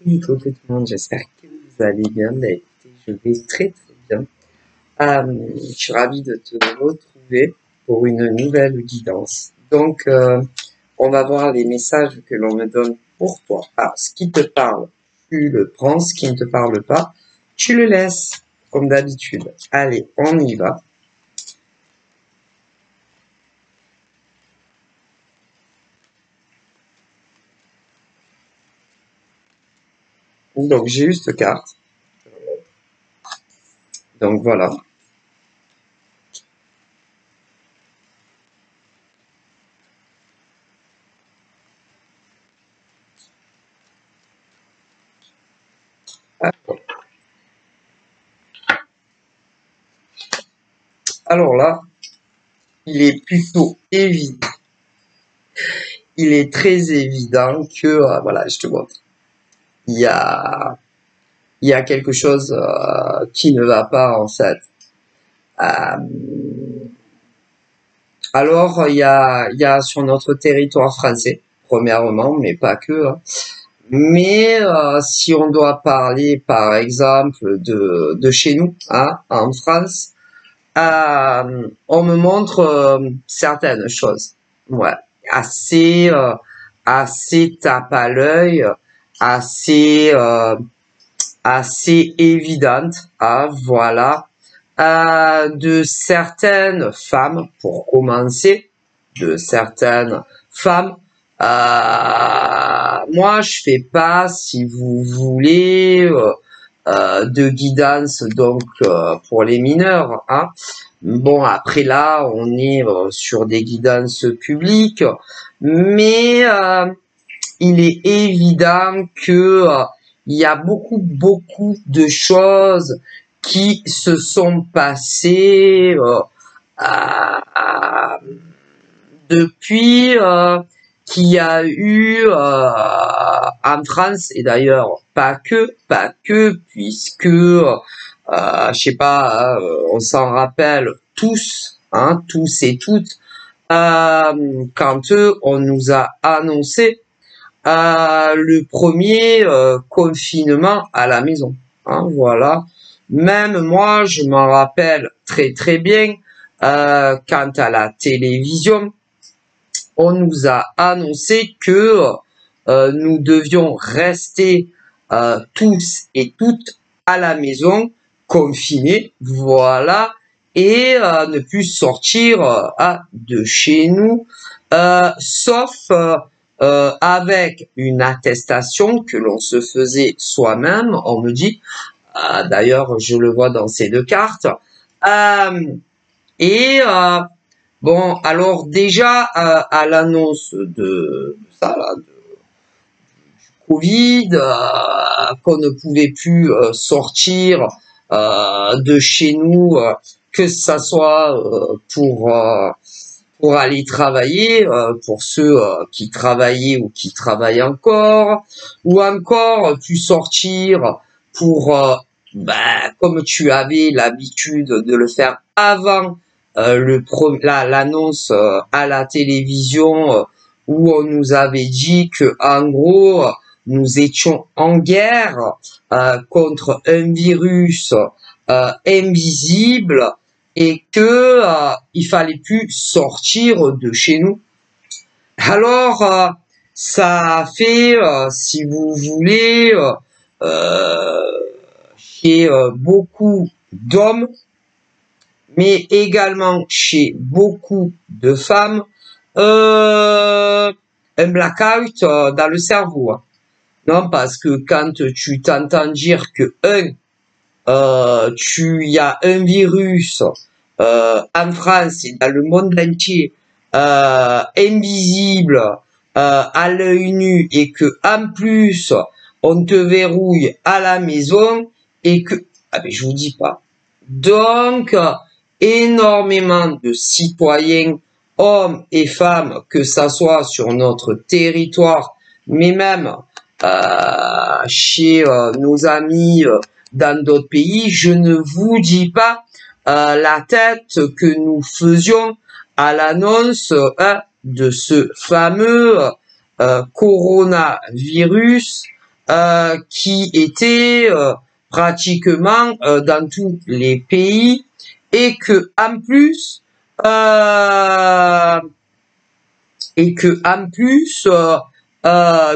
Et coucou tout le monde, j'espère que vous allez bien. Bah, écoutez, je vais très très bien. Je suis ravie de te retrouver pour une nouvelle guidance. Donc, on va voir les messages que l'on me donne pour toi. Alors, ce qui te parle, tu le prends. Ce qui ne te parle pas, tu le laisses, comme d'habitude. Allez, on y va. Donc, j'ai eu cette carte. Donc, voilà. Alors là, il est plutôt évident. Il est très évident que, voilà, je te montre. Il y a quelque chose qui ne va pas en fait. Euh, alors il y a sur notre territoire français, premièrement, mais pas que. Hein. Mais si on doit parler par exemple de chez nous, hein, en France, on me montre certaines choses. Ouais, assez assez tape à l'œil, assez assez évidente, hein, voilà, de certaines femmes, pour commencer, de certaines femmes. Moi, je fais pas, si vous voulez, de guidance donc pour les mineurs. Hein. Bon, après là, on est sur des guidances publiques, mais il est évident que il y a beaucoup de choses qui se sont passées depuis qu'il y a eu en France, et d'ailleurs pas que, puisque je sais pas, on s'en rappelle tous, hein, tous et toutes, quand on nous a annoncé le premier confinement à la maison. Hein, voilà. Même moi, je m'en rappelle très bien, quant à la télévision, on nous a annoncé que nous devions rester tous et toutes à la maison, confinés, voilà, et ne plus sortir de chez nous, sauf avec une attestation que l'on se faisait soi-même. On me dit, d'ailleurs, je le vois dans ces deux cartes, et bon, alors déjà à l'annonce de ça, là, du Covid, qu'on ne pouvait plus sortir de chez nous, que ça soit pour aller travailler, pour ceux qui travaillaient ou qui travaillent encore, ou encore pu sortir pour, comme tu avais l'habitude de le faire avant l'annonce à la télévision, où on nous avait dit que en gros nous étions en guerre contre un virus invisible, et que il fallait plus sortir de chez nous. Alors ça a fait, si vous voulez, chez beaucoup d'hommes, mais également chez beaucoup de femmes, un blackout dans le cerveau. Hein. Non, parce que quand tu t'entends dire que il y a un virus en France et dans le monde entier, invisible, à l'œil nu, et que en plus on te verrouille à la maison, et que je vous dis pas. Donc énormément de citoyens, hommes et femmes, que ça soit sur notre territoire, mais même chez nos amis dans d'autres pays, je ne vous dis pas la tête que nous faisions à l'annonce de ce fameux coronavirus, qui était pratiquement dans tous les pays et que en plus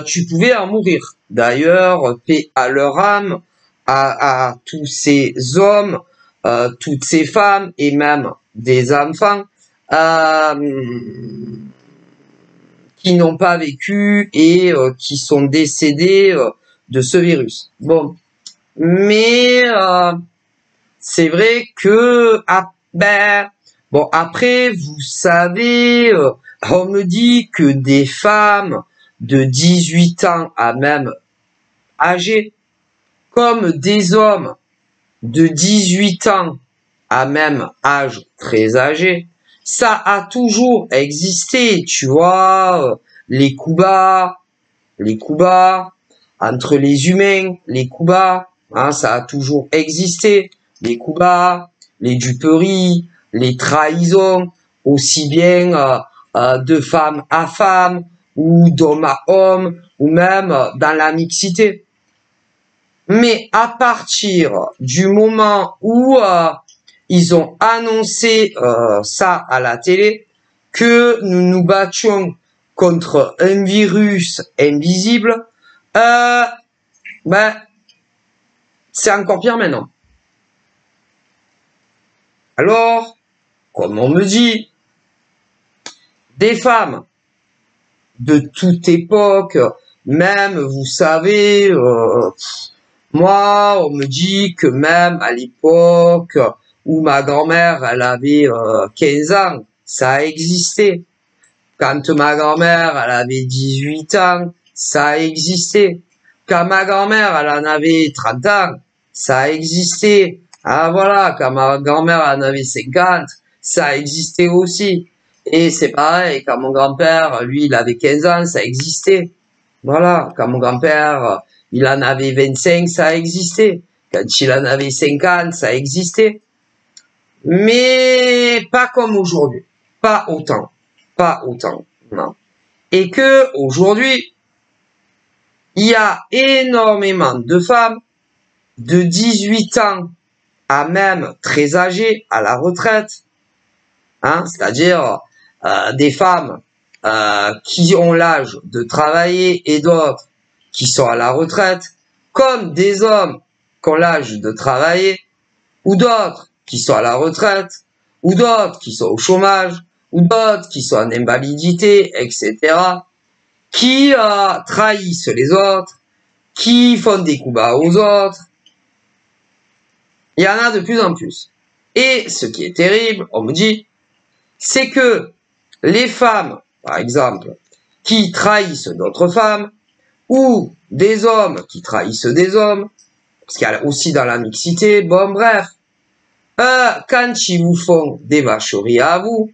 tu pouvais en mourir. D'ailleurs, paix à leur âme, à tous ces hommes, toutes ces femmes et même des enfants qui n'ont pas vécu et qui sont décédés de ce virus. Bon, mais c'est vrai que bon, après, vous savez, on me dit que des femmes de 18 ans à même âgées, comme des hommes de 18 ans à même âge très âgé, ça a toujours existé, tu vois, les coups bas entre les humains, les coups bas, hein, ça a toujours existé, les coups bas, les duperies, les trahisons, aussi bien de femme à femme, ou d'homme à homme, ou même dans la mixité. Mais à partir du moment où ils ont annoncé ça à la télé, que nous nous battions contre un virus invisible, c'est encore pire maintenant. Alors, comme on me dit, des femmes de toute époque, même, vous savez, moi, on me dit que même à l'époque où ma grand-mère, elle avait 15 ans, ça a existé. Quand ma grand-mère, elle avait 18 ans, ça a existé. Quand ma grand-mère, elle en avait 30 ans, ça a existé. Ah voilà, quand ma grand-mère en avait 50, ça a existé aussi. Et c'est pareil, quand mon grand-père, lui, il avait 15 ans, ça existait. Voilà, quand mon grand-père, il en avait 25, ça existait. Quand il en avait 50, ça existait. Mais pas comme aujourd'hui. Pas autant. Pas autant. Non. Et que aujourd'hui, il y a énormément de femmes de 18 ans à même très âgées à la retraite. Hein, c'est-à-dire des femmes qui ont l'âge de travailler et d'autres qui sont à la retraite, comme des hommes qui ont l'âge de travailler, ou d'autres qui sont à la retraite, ou d'autres qui sont au chômage, ou d'autres qui sont en invalidité, etc., qui trahissent les autres, qui font des coups bas aux autres. Il y en a de plus en plus. Et ce qui est terrible, on me dit, c'est que les femmes, par exemple, qui trahissent d'autres femmes, ou des hommes qui trahissent des hommes, parce qu'il y a aussi dans la mixité, bon bref, quand ils vous font des vacheries à vous,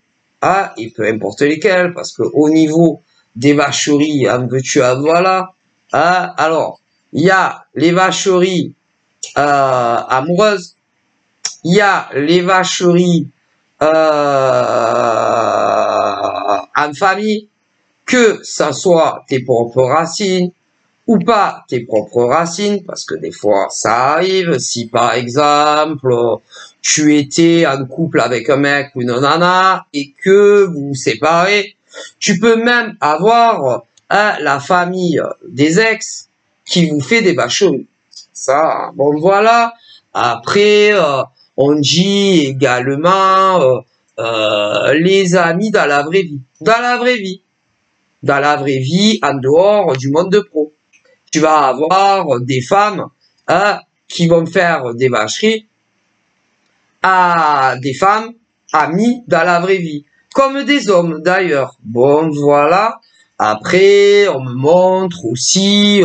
et peu importe lesquelles, parce que au niveau des vacheries, en veux-tu, en voilà, alors, il y a les vacheries amoureuses, il y a les vacheries en famille, que ça soit tes propres racines ou pas tes propres racines, parce que des fois ça arrive. Si par exemple tu étais en couple avec un mec ou une nana et que vous vous séparez, tu peux même avoir la famille des ex qui vous fait des vacheries. Ça, bon voilà. Après, on dit également les amis dans la vraie vie. Dans la vraie vie. Dans la vraie vie, en dehors du monde de pro. Tu vas avoir des femmes qui vont faire des vacheries à des femmes amies dans la vraie vie. Comme des hommes d'ailleurs. Bon, voilà. Après, on me montre aussi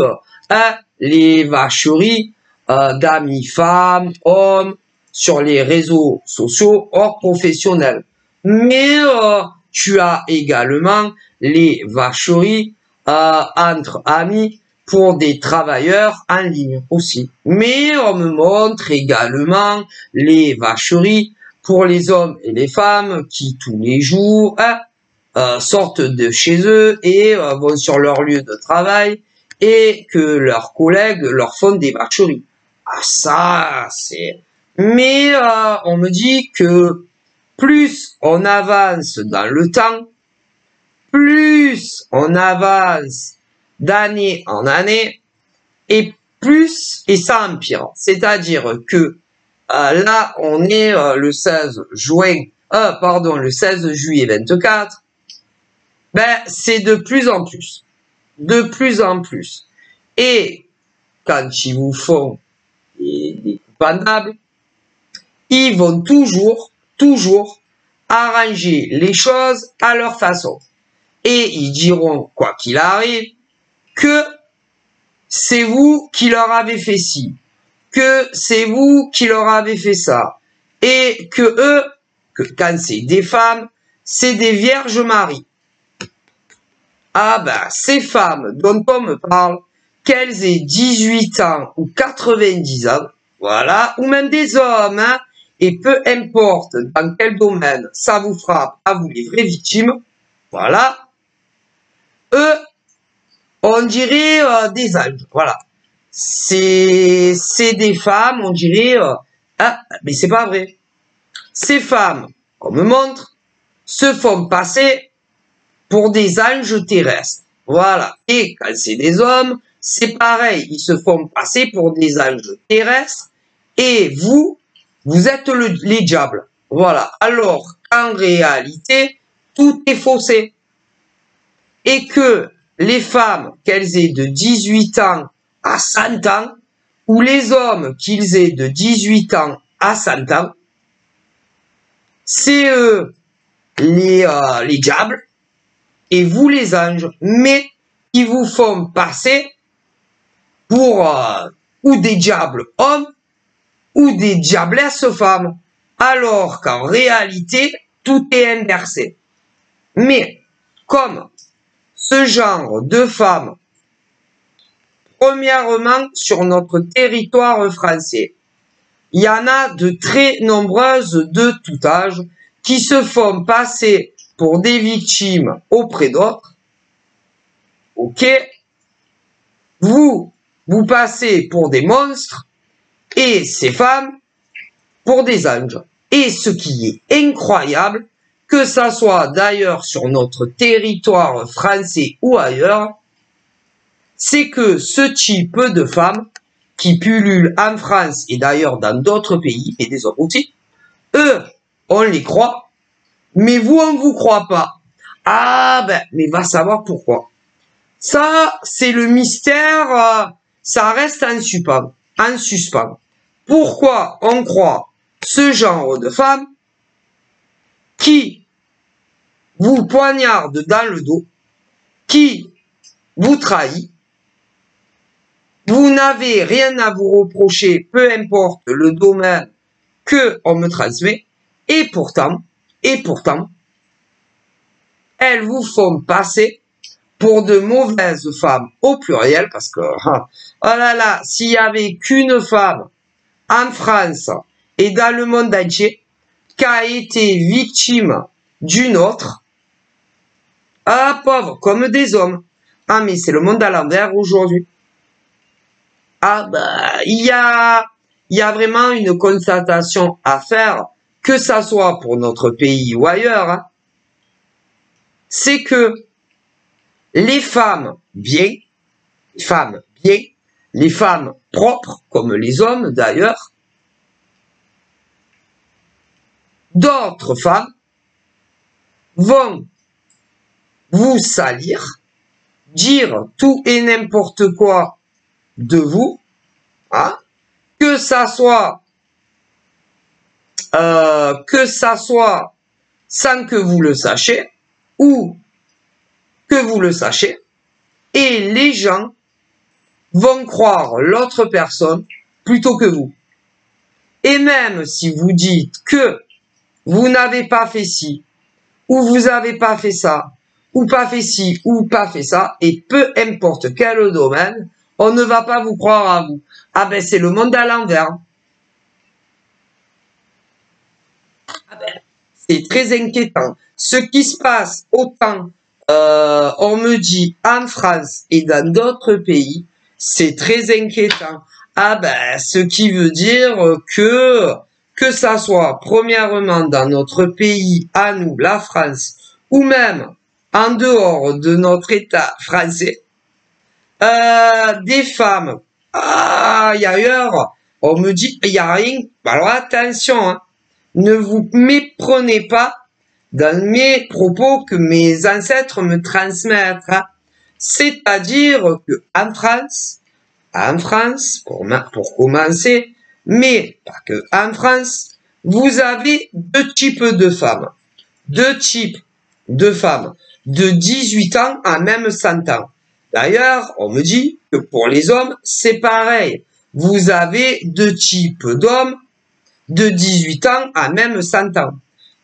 les vacheries d'amis femmes, hommes, sur les réseaux sociaux hors professionnels. Mais tu as également les vacheries entre amis pour des travailleurs en ligne aussi. Mais on me montre également les vacheries pour les hommes et les femmes qui tous les jours sortent de chez eux et vont sur leur lieu de travail et que leurs collègues leur font des vacheries. Ah ça, c'est... Mais on me dit que plus on avance dans le temps, plus on avance d'année en année, et plus, et ça empire. C'est-à-dire que là, on est le 16 le 16 juillet 24, ben, c'est de plus en plus. De plus en plus. Et quand ils vous font des coupables, ils vont toujours arranger les choses à leur façon. Et ils diront, quoi qu'il arrive, que c'est vous qui leur avez fait ci, que c'est vous qui leur avez fait ça, et que eux, que quand c'est des femmes, c'est des vierges maries. Ah ben, ces femmes dont on me parle, qu'elles aient 18 ans ou 90 ans, voilà, ou même des hommes, hein, et peu importe dans quel domaine ça vous frappe à vous les vraies victimes, voilà, eux, on dirait des anges, voilà. C'est des femmes, on dirait, ah, mais c'est pas vrai. Ces femmes, qu'on me montre, se font passer pour des anges terrestres. Voilà. Et quand c'est des hommes, c'est pareil. Ils se font passer pour des anges terrestres. Et vous êtes les diables. Voilà. Alors qu'en réalité, tout est faussé. Et que les femmes, qu'elles aient de 18 ans à 100 ans, ou les hommes qu'ils aient de 18 ans à 100 ans, c'est eux les diables, et vous les anges, mais ils vous font passer pour ou des diables hommes ou des diablesses femmes, alors qu'en réalité, tout est inversé. Mais comme ce genre de femmes, premièrement, sur notre territoire français, il y en a de très nombreuses de tout âge qui se font passer pour des victimes auprès d'autres. Ok? Vous passez pour des monstres et ces femmes pour des anges. Et ce qui est incroyable, que ça soit d'ailleurs sur notre territoire français ou ailleurs, c'est que ce type de femmes qui pullulent en France et d'ailleurs dans d'autres pays et des autres aussi, eux, on les croit, mais vous, on ne vous croit pas. Ah ben, mais va savoir pourquoi. Ça, c'est le mystère, ça reste en suspens. Pourquoi on croit ce genre de femme qui vous poignarde dans le dos, qui vous trahit, vous n'avez rien à vous reprocher, peu importe le domaine que on me transmet, et pourtant, elles vous font passer pour de mauvaises femmes au pluriel, parce que, oh là là, s'il y avait qu'une femme en France et dans le monde entier qui a été victime d'une autre, ah pauvre, comme des hommes. Ah mais c'est le monde à l'envers aujourd'hui. Ah bah, il y a vraiment une constatation à faire, que ça soit pour notre pays ou ailleurs, hein. C'est que les femmes bien, les femmes propres, comme les hommes d'ailleurs, d'autres femmes vont vous salir, dire tout et n'importe quoi de vous, hein, que ça soit sans que vous le sachiez, ou que vous le sachiez, et les gens vont croire l'autre personne plutôt que vous. Et même si vous dites que vous n'avez pas fait ci, ou vous n'avez pas fait ça, ou pas fait ci, ou pas fait ça, et peu importe quel domaine, on ne va pas vous croire à vous. Ah ben c'est le monde à l'envers. Ah ben, c'est très inquiétant. Ce qui se passe autant on me dit en France et dans d'autres pays, c'est très inquiétant. Ah ben, ce qui veut dire que ça soit premièrement dans notre pays, à nous, la France, ou même en dehors de notre État français, des femmes, ailleurs, on me dit, il n'y a rien. Alors attention, hein, ne vous méprenez pas dans mes propos que mes ancêtres me transmettent. Hein. C'est-à-dire que en France, pour commencer, mais pas que en France, vous avez deux types de femmes. Deux types de femmes de 18 ans à même 100 ans. D'ailleurs, on me dit que pour les hommes, c'est pareil. Vous avez deux types d'hommes de 18 ans à même 100 ans.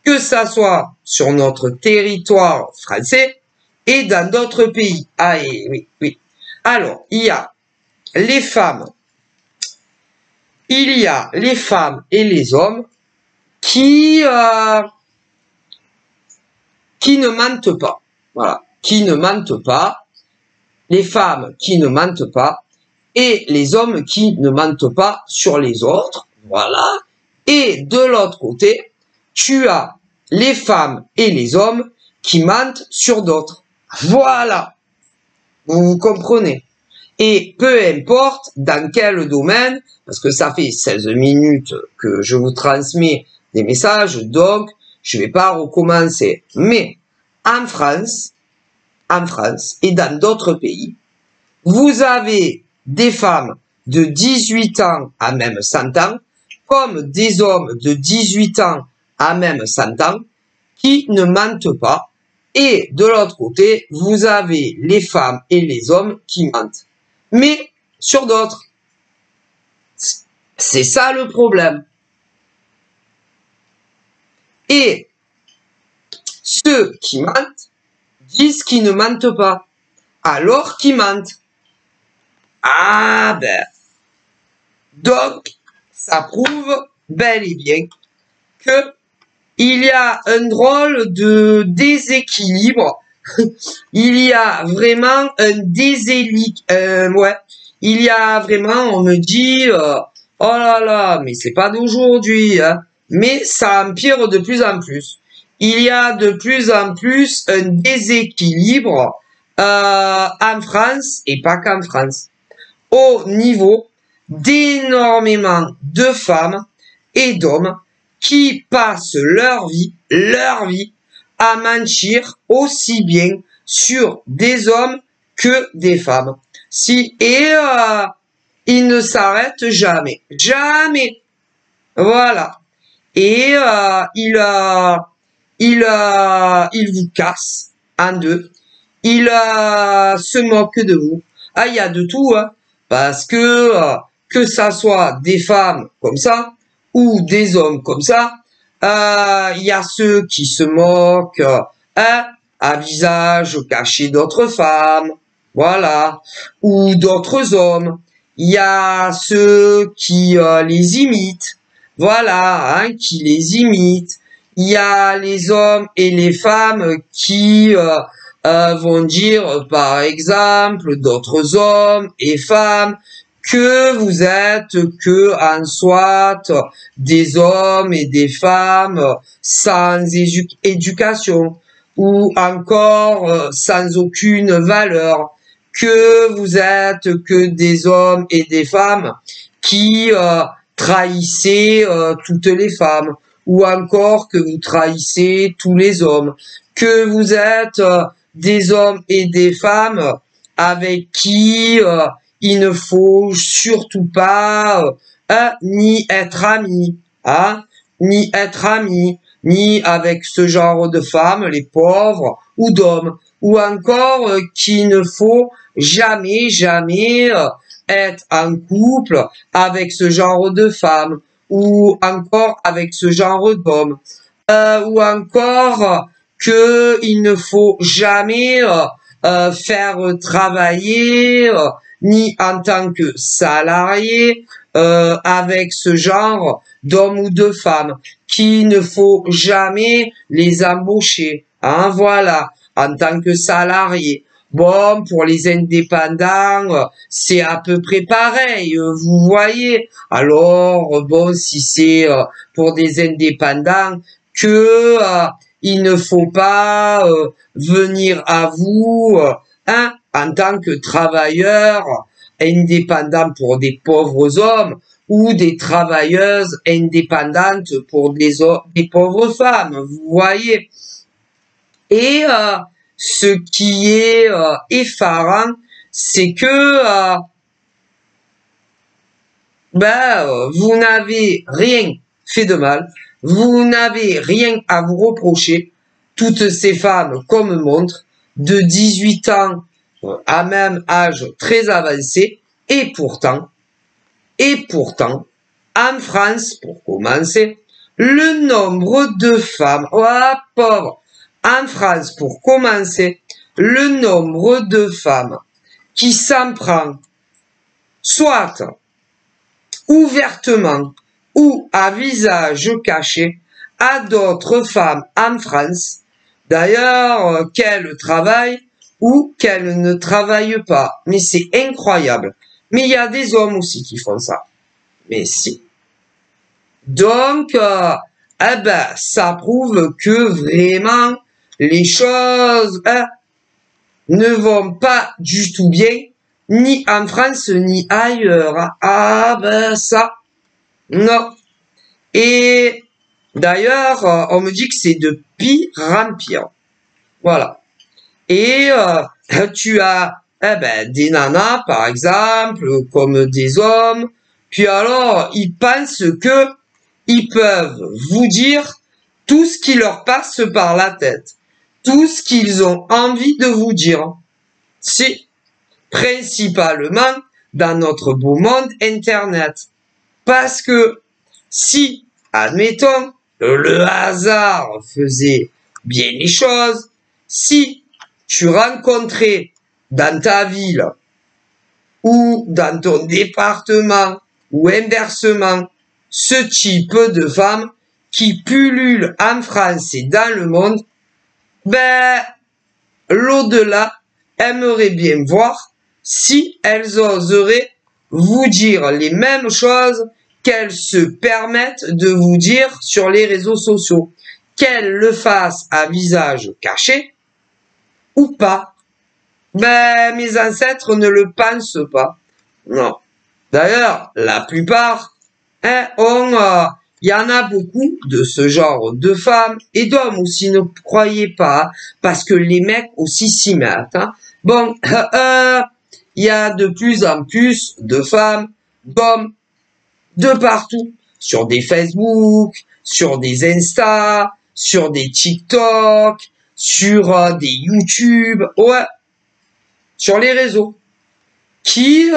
Que ça soit sur notre territoire français et dans d'autres pays. Ah oui. Alors, il y a les femmes et les hommes qui ne mentent pas. Voilà, qui ne mentent pas. Les femmes qui ne mentent pas et les hommes qui ne mentent pas sur les autres. Voilà. Et de l'autre côté, tu as les femmes et les hommes qui mentent sur d'autres. Voilà. Vous comprenez. Et peu importe dans quel domaine, parce que ça fait 16 minutes que je vous transmets des messages, donc je vais pas recommencer. Mais en France et dans d'autres pays, vous avez des femmes de 18 ans à même 100 ans, comme des hommes de 18 ans à même 100 ans, qui ne mentent pas. Et de l'autre côté, vous avez les femmes et les hommes qui mentent. Mais sur d'autres. C'est ça le problème. Et ceux qui mentent disent qu'ils ne mentent pas, alors qu'ils mentent. Ah ben. Donc, ça prouve bel et bien que il y a un drôle de déséquilibre. Il y a vraiment un déséquilibre. Il y a vraiment, on me dit, oh là là, mais c'est pas d'aujourd'hui, hein. Mais ça empire de plus en plus. Il y a de plus en plus un déséquilibre en France, et pas qu'en France, au niveau d'énormément de femmes et d'hommes qui passent leur vie à mentir aussi bien sur des hommes que des femmes. Ils ne s'arrêtent jamais. Jamais. Voilà. Et il vous casse en deux. Il se moque de vous. Ah, il y a de tout, hein. Parce que ça soit des femmes comme ça, ou des hommes comme ça, il y a ceux qui se moquent, à visage caché d'autres femmes, voilà, ou d'autres hommes. Il y a ceux qui les imitent, voilà, hein, qui les imitent. Il y a les hommes et les femmes qui vont dire, par exemple, d'autres hommes et femmes, que vous êtes que en soit des hommes et des femmes sans éducation ou encore sans aucune valeur, que vous êtes que des hommes et des femmes qui trahissez toutes les femmes ou encore que vous trahissez tous les hommes, que vous êtes des hommes et des femmes avec qui il ne faut surtout pas ni être ami, hein, ni être ami, ni avec ce genre de femmes, les pauvres, ou d'hommes, ou encore qu'il ne faut jamais être en couple avec ce genre de femmes, ou encore avec ce genre d'hommes, ou encore qu'il ne faut jamais faire travailler ni en tant que salarié avec ce genre d'hommes ou de femmes, qu'il ne faut jamais les embaucher, hein, voilà, en tant que salarié. Bon, pour les indépendants, c'est à peu près pareil, vous voyez. Alors, bon, si c'est pour des indépendants, que il ne faut pas venir à vous hein, en tant que travailleur indépendant pour des pauvres hommes ou des travailleuses indépendantes pour des pauvres femmes, vous voyez. Et ce qui est effarant, c'est que vous n'avez rien fait de mal, vous n'avez rien à vous reprocher. Toutes ces femmes, comme montre, de 18 ans à même âge très avancé, et pourtant, en France, pour commencer, le nombre de femmes, pauvre, en France, pour commencer, le nombre de femmes qui s'en prend, soit ouvertement ou à visage caché, à d'autres femmes en France, d'ailleurs qu'elles travaillent ou qu'elles ne travaillent pas. Mais c'est incroyable. Mais il y a des hommes aussi qui font ça. Mais si. Donc, ça prouve que vraiment, les choses ne vont pas du tout bien, ni en France, ni ailleurs. Ça, non. Et d'ailleurs, on me dit que c'est de pire en pire. Voilà. Et tu as des nanas, par exemple, comme des hommes. Puis alors, ils pensent que ils peuvent vous dire tout ce qui leur passe par la tête. Tout ce qu'ils ont envie de vous dire. C'est principalement dans notre beau monde Internet. Parce que si, admettons, le hasard faisait bien les choses, si tu rencontrais dans ta ville ou dans ton département ou inversement ce type de femmes qui pullulent en France et dans le monde, l'au-delà aimerait bien voir si elles oseraient vous dire les mêmes choses qu'elles se permettent de vous dire sur les réseaux sociaux. Qu'elles le fassent à visage caché ou pas. Mes ancêtres ne le pensent pas. Non. D'ailleurs, la plupart, il y en a beaucoup de ce genre de femmes et d'hommes aussi, ne croyez pas, parce que les mecs aussi s'y mettent. Bon, il y a de plus en plus de femmes, d'hommes, de partout, sur des Facebook, sur des Insta, sur des TikTok, sur des YouTube, sur les réseaux, qui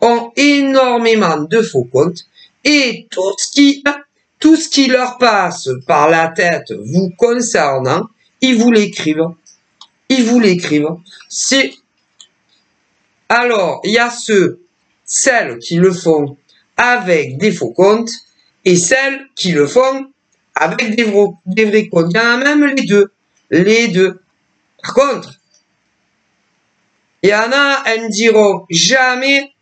ont énormément de faux comptes et tout ce qui leur passe par la tête vous concernant, ils vous l'écrivent. Ils vous l'écrivent. Alors, il y a celles qui le font avec des faux comptes et celles qui le font avec des vrais comptes. Il y en a même les deux. Les deux. Par contre, il y en a, elles ne diront jamais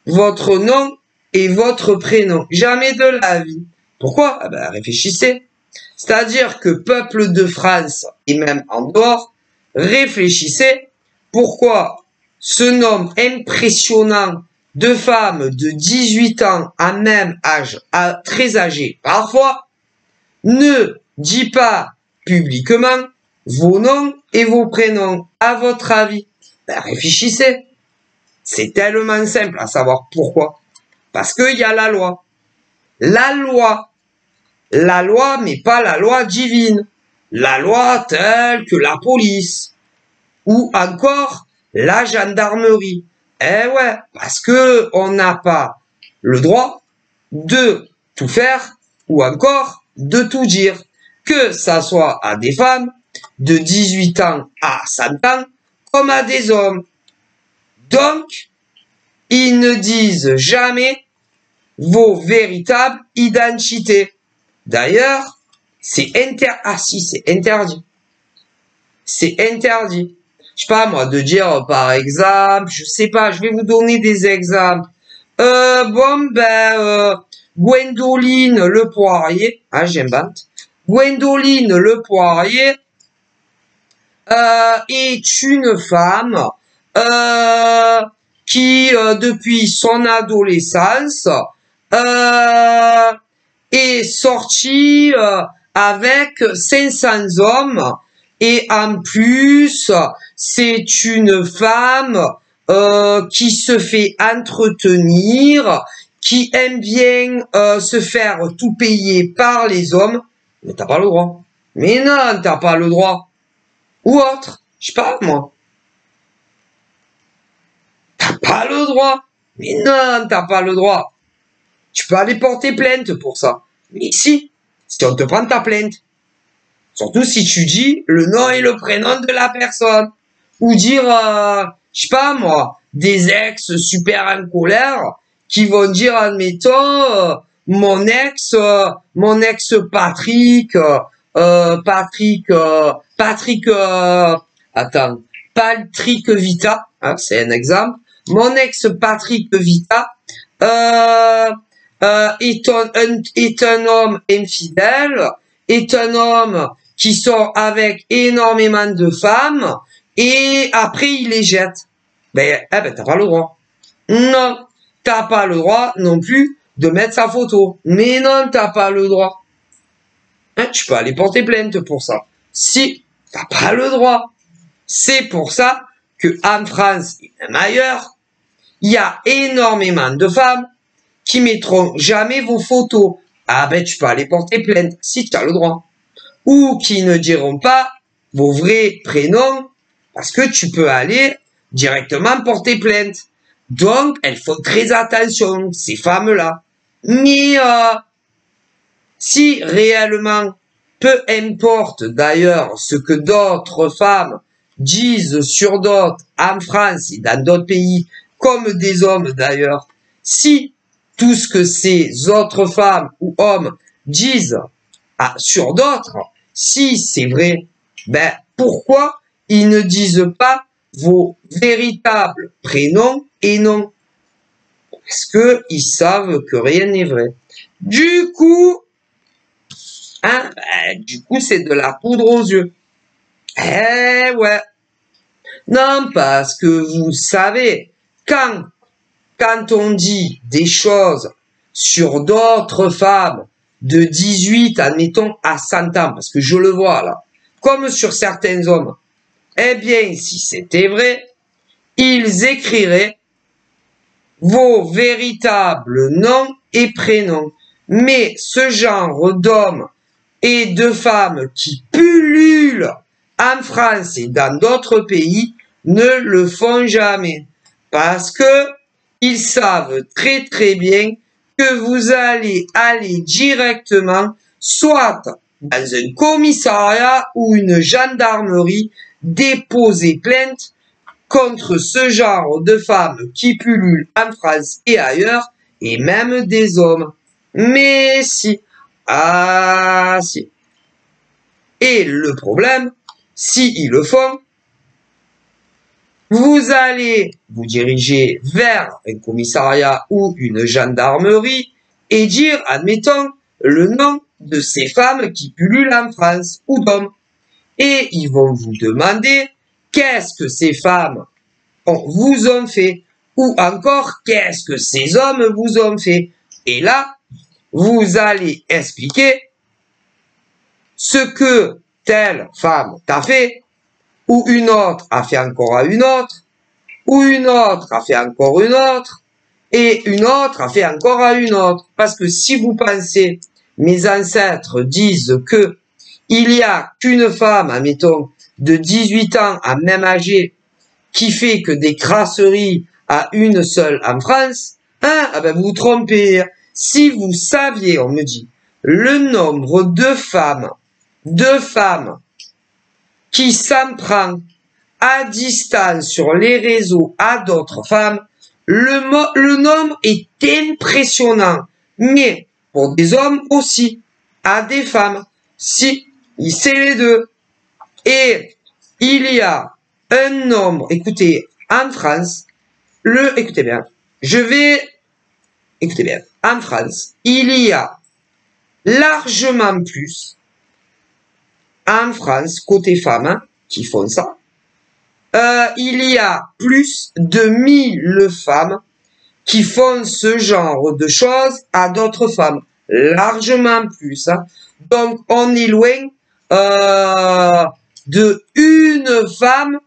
votre nom et votre prénom. Jamais de la vie. Pourquoi? Réfléchissez. C'est-à-dire que peuple de France et même en dehors, réfléchissez pourquoi ce nombre impressionnant de femmes de 18 ans à même âge, très âgées parfois, ne dit pas publiquement vos noms et vos prénoms. À votre avis? Réfléchissez. C'est tellement simple à savoir pourquoi. Parce qu'il y a la loi. La loi, mais pas la loi divine. La loi telle que la police. Ou encore la gendarmerie. Parce que on n'a pas le droit de tout faire ou encore de tout dire. Que ça soit à des femmes de 18 ans à 100 ans comme à des hommes. Donc, ils ne disent jamais vos véritables identités. D'ailleurs, c'est interdit. c'est interdit. Je sais pas moi, de dire par exemple, je sais pas, je vais vous donner des exemples. Gwendoline Le Poirier, ah j'invente. Gwendoline Le Poirier est une femme qui, depuis son adolescence, est sortie avec 500 hommes. Et en plus, c'est une femme qui se fait entretenir, qui aime bien se faire tout payer par les hommes. Mais t'as pas le droit. Mais non, t'as pas le droit. Ou autre. Je sais pas, moi. T'as pas le droit. Mais non, t'as pas le droit. Tu peux aller porter plainte pour ça. Mais si on te prend ta plainte. Surtout si tu dis le nom et le prénom de la personne. Ou dire, je sais pas moi, des ex super en colère qui vont dire, admettons, mon ex Patrick, Patrick Vita, hein, c'est un exemple. Mon ex Patrick Vita est un homme infidèle, est un homme qui sort avec énormément de femmes et après il les jette. Ben, t'as pas le droit. Non, t'as pas le droit non plus de mettre sa photo. Mais non, t'as pas le droit. Hein, tu peux aller porter plainte pour ça. Si, t'as pas le droit. C'est pour ça que en France et même ailleurs, il y a énormément de femmes qui mettront jamais vos photos. Ah ben, tu peux aller porter plainte si tu as le droit. Ou qui ne diront pas vos vrais prénoms parce que tu peux aller directement porter plainte. Donc, elles font très attention, ces femmes-là. Mais si réellement, peu importe d'ailleurs ce que d'autres femmes disent sur d'autres en France et dans d'autres pays, comme des hommes d'ailleurs, si tout ce que ces autres femmes ou hommes disent sur d'autres, si c'est vrai, ben pourquoi ils ne disent pas vos véritables prénoms et noms? Parce que ils savent que rien n'est vrai. Du coup, c'est de la poudre aux yeux. Eh ouais. Non, parce que vous savez, quand on dit des choses sur d'autres femmes de 18, admettons, à 100 ans, parce que je le vois là, comme sur certains hommes, eh bien, si c'était vrai, ils écriraient vos véritables noms et prénoms. Mais ce genre d'hommes et de femmes qui pullulent en France et dans d'autres pays ne le font jamais. Parce que ils savent très très bien que vous allez aller directement soit dans un commissariat ou une gendarmerie déposer plainte contre ce genre de femmes qui pullulent en France et ailleurs, et même des hommes. Mais si, si. Et le problème, si ils le font, vous allez vous diriger vers un commissariat ou une gendarmerie et dire, admettons, le nom de ces femmes qui pullulent en France ou d'hommes. Et ils vont vous demander qu'est-ce que ces femmes vous ont fait ou encore qu'est-ce que ces hommes vous ont fait. Et là, vous allez expliquer ce que telle femme t'a fait ou une autre a fait encore à une autre, ou une autre a fait encore une autre, et une autre a fait encore à une autre. Parce que si vous pensez, mes ancêtres disent que il y a qu'une femme, admettons, de 18 ans à même âgé, qui fait que des crasseries à une seule en France, ben vous vous trompez. Si vous saviez, on me dit, le nombre de femmes qui s'en prend à distance sur les réseaux à d'autres femmes, le nombre est impressionnant. Mais pour des hommes aussi, à des femmes, si, c'est les deux. Et il y a un nombre, écoutez, en France, écoutez bien, écoutez bien, en France, il y a largement plus, en France, côté femmes, hein, qui font ça, il y a plus de 1000 femmes qui font ce genre de choses à d'autres femmes. Largement plus. Hein. Donc, on est loin de une femme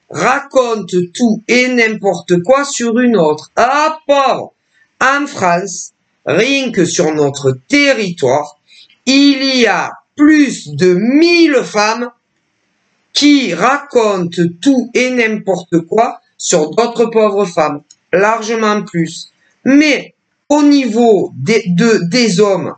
raconte tout et n'importe quoi sur une autre. Ah, pauvre! En France, rien que sur notre territoire, il y a plus de 1000 femmes qui racontent tout et n'importe quoi sur d'autres pauvres femmes. Largement plus. Mais au niveau des hommes,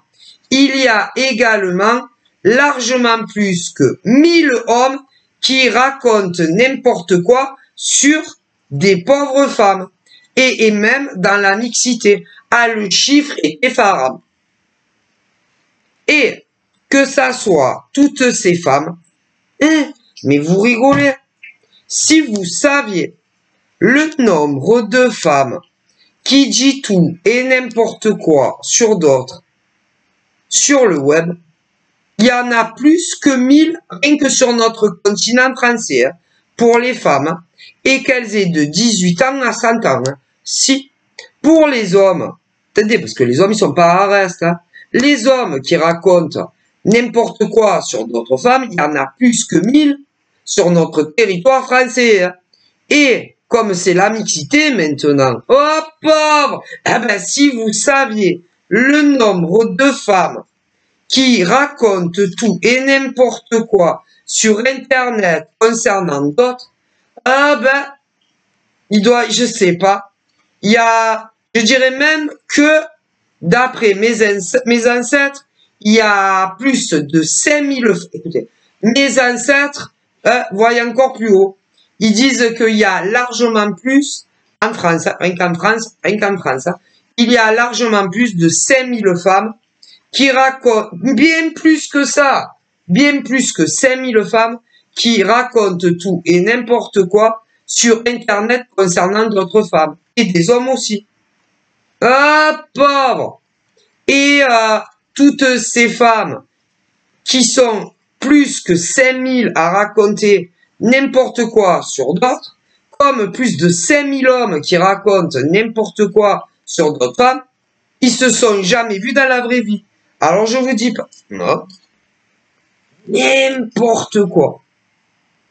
il y a également largement plus que 1000 hommes qui racontent n'importe quoi sur des pauvres femmes. Et même dans la mixité. Ah, le chiffre est effarant. Et que ça soit toutes ces femmes, mais vous rigolez. Si vous saviez le nombre de femmes qui dit tout et n'importe quoi sur d'autres, sur le web, il y en a plus que 1000 rien que sur notre continent français, hein, pour les femmes, et qu'elles aient de 18 ans à 100 ans. Hein. Si, pour les hommes, attendez, parce que les hommes, ils sont pas à reste, hein, les hommes qui racontent n'importe quoi sur d'autres femmes, il y en a plus que 1000 sur notre territoire français. Hein. Et comme c'est la mixité maintenant, oh pauvre, eh ben si vous saviez le nombre de femmes qui racontent tout et n'importe quoi sur Internet concernant d'autres, ah ben, je sais pas, il y a, je dirais même que d'après mes ancêtres, il y a plus de 5000, écoutez, mes ancêtres, voient encore plus haut. Ils disent qu'il y a largement plus, en France, rien qu'en France, hein, il y a largement plus de 5000 femmes qui racontent, bien plus que ça, bien plus que 5000 femmes qui racontent tout et n'importe quoi sur Internet concernant d'autres femmes. Et des hommes aussi. Ah, pauvre! Et toutes ces femmes qui sont plus que 5000 à raconter n'importe quoi sur d'autres, comme plus de 5000 hommes qui racontent n'importe quoi sur d'autres femmes, ils se sont jamais vus dans la vraie vie. Alors je vous dis pas, non, n'importe quoi.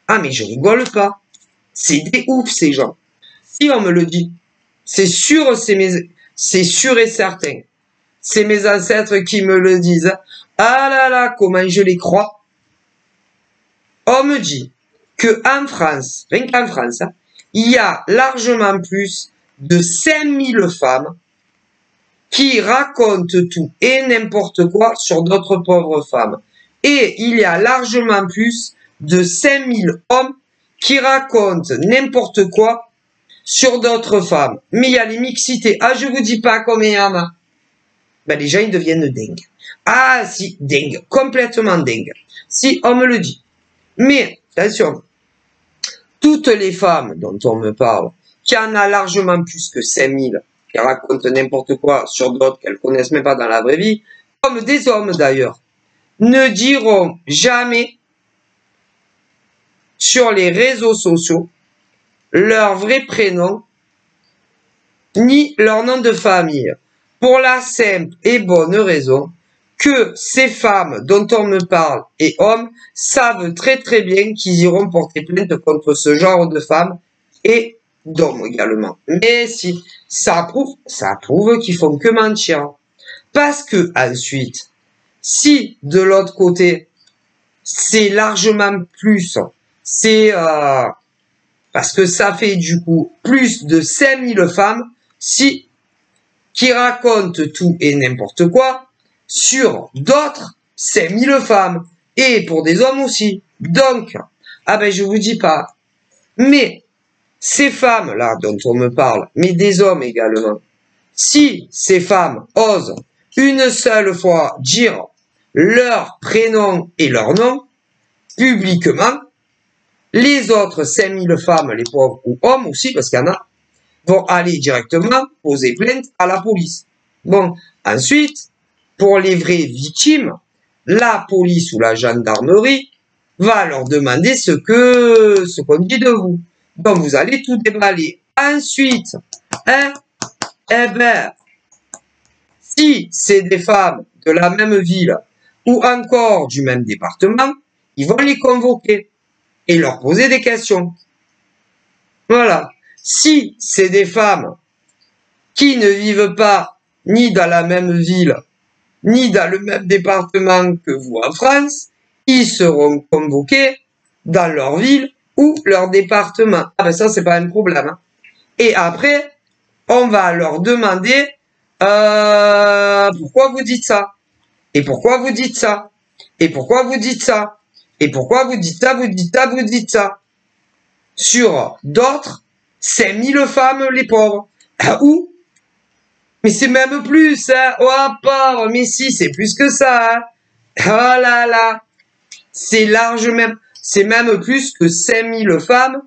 Ah mais je rigole pas. C'est des oufs ces gens. Si on me le dit, c'est sûr, c'est sûr et certain. C'est mes ancêtres qui me le disent. Ah là là, comment je les crois. On me dit que en France, rien qu'en France, hein, il y a largement plus de 5000 femmes qui racontent tout et n'importe quoi sur d'autres pauvres femmes. Et il y a largement plus de 5000 hommes qui racontent n'importe quoi sur d'autres femmes. Mais il y a les mixités. Ah, je vous dis pas combien il y en a. Ben, les gens, ils deviennent dingues. Ah, si, dingues. Complètement dingues. Si, on me le dit. Mais, attention, toutes les femmes dont on me parle, qui en a largement plus que 5000, qui racontent n'importe quoi sur d'autres qu'elles connaissent même pas dans la vraie vie, comme des hommes d'ailleurs, ne diront jamais sur les réseaux sociaux leur vrai prénom ni leur nom de famille, pour la simple et bonne raison que ces femmes dont on me parle et hommes savent très très bien qu'ils iront porter plainte contre ce genre de femmes et d'hommes également. Mais si, ça prouve qu'ils font que mentir. Parce que ensuite, si de l'autre côté, c'est largement plus, c'est parce que ça fait du coup plus de 5000 femmes qui racontent tout et n'importe quoi sur d'autres 5000 femmes et pour des hommes aussi. Donc, ah ben je vous dis pas, mais ces femmes-là dont on me parle, mais des hommes également, si ces femmes osent une seule fois dire leur prénom et leur nom publiquement, Les autres 5000 femmes, les pauvres ou hommes aussi, parce qu'il y en a, vont aller directement poser plainte à la police. Bon, ensuite, pour les vraies victimes, la police ou la gendarmerie va leur demander ce qu'on dit de vous. Donc, vous allez tout déballer. Ensuite, hein, eh ben, si c'est des femmes de la même ville ou encore du même département, ils vont les convoquer et leur poser des questions. Voilà. Si c'est des femmes qui ne vivent pas ni dans la même ville, ni dans le même département que vous en France, ils seront convoqués dans leur ville ou leur département. Ah ben ça, c'est pas un problème. Hein. Et après, on va leur demander pourquoi vous dites ça? Et pourquoi vous dites ça? Et pourquoi vous dites ça? Et pourquoi vous dites ça, vous dites ça, vous dites ça? Sur d'autres, 5000 femmes, les pauvres. Ou, mais c'est même plus, hein. Oh, pauvre, mais si, c'est plus que ça, hein. Oh là là. C'est large même. C'est même plus que 5000 femmes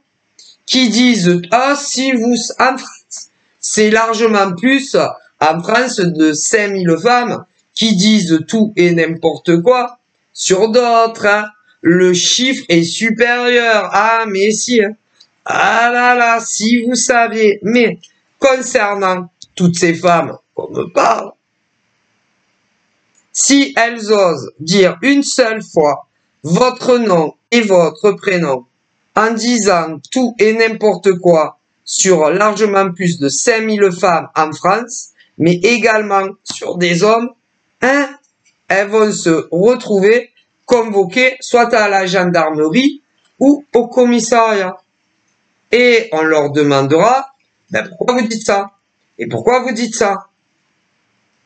qui disent, ah, si vous, en France, c'est largement plus en France de 5000 femmes qui disent tout et n'importe quoi sur d'autres, hein. Le chiffre est supérieur. Ah, mais si, hein. Ah là là, si vous saviez. Mais concernant toutes ces femmes qu'on me parle, si elles osent dire une seule fois votre nom et votre prénom en disant tout et n'importe quoi sur largement plus de 5000 femmes en France, mais également sur des hommes, hein, elles vont se retrouver convoquées soit à la gendarmerie ou au commissariat. Et on leur demandera, ben pourquoi vous dites ça? Et pourquoi vous dites ça?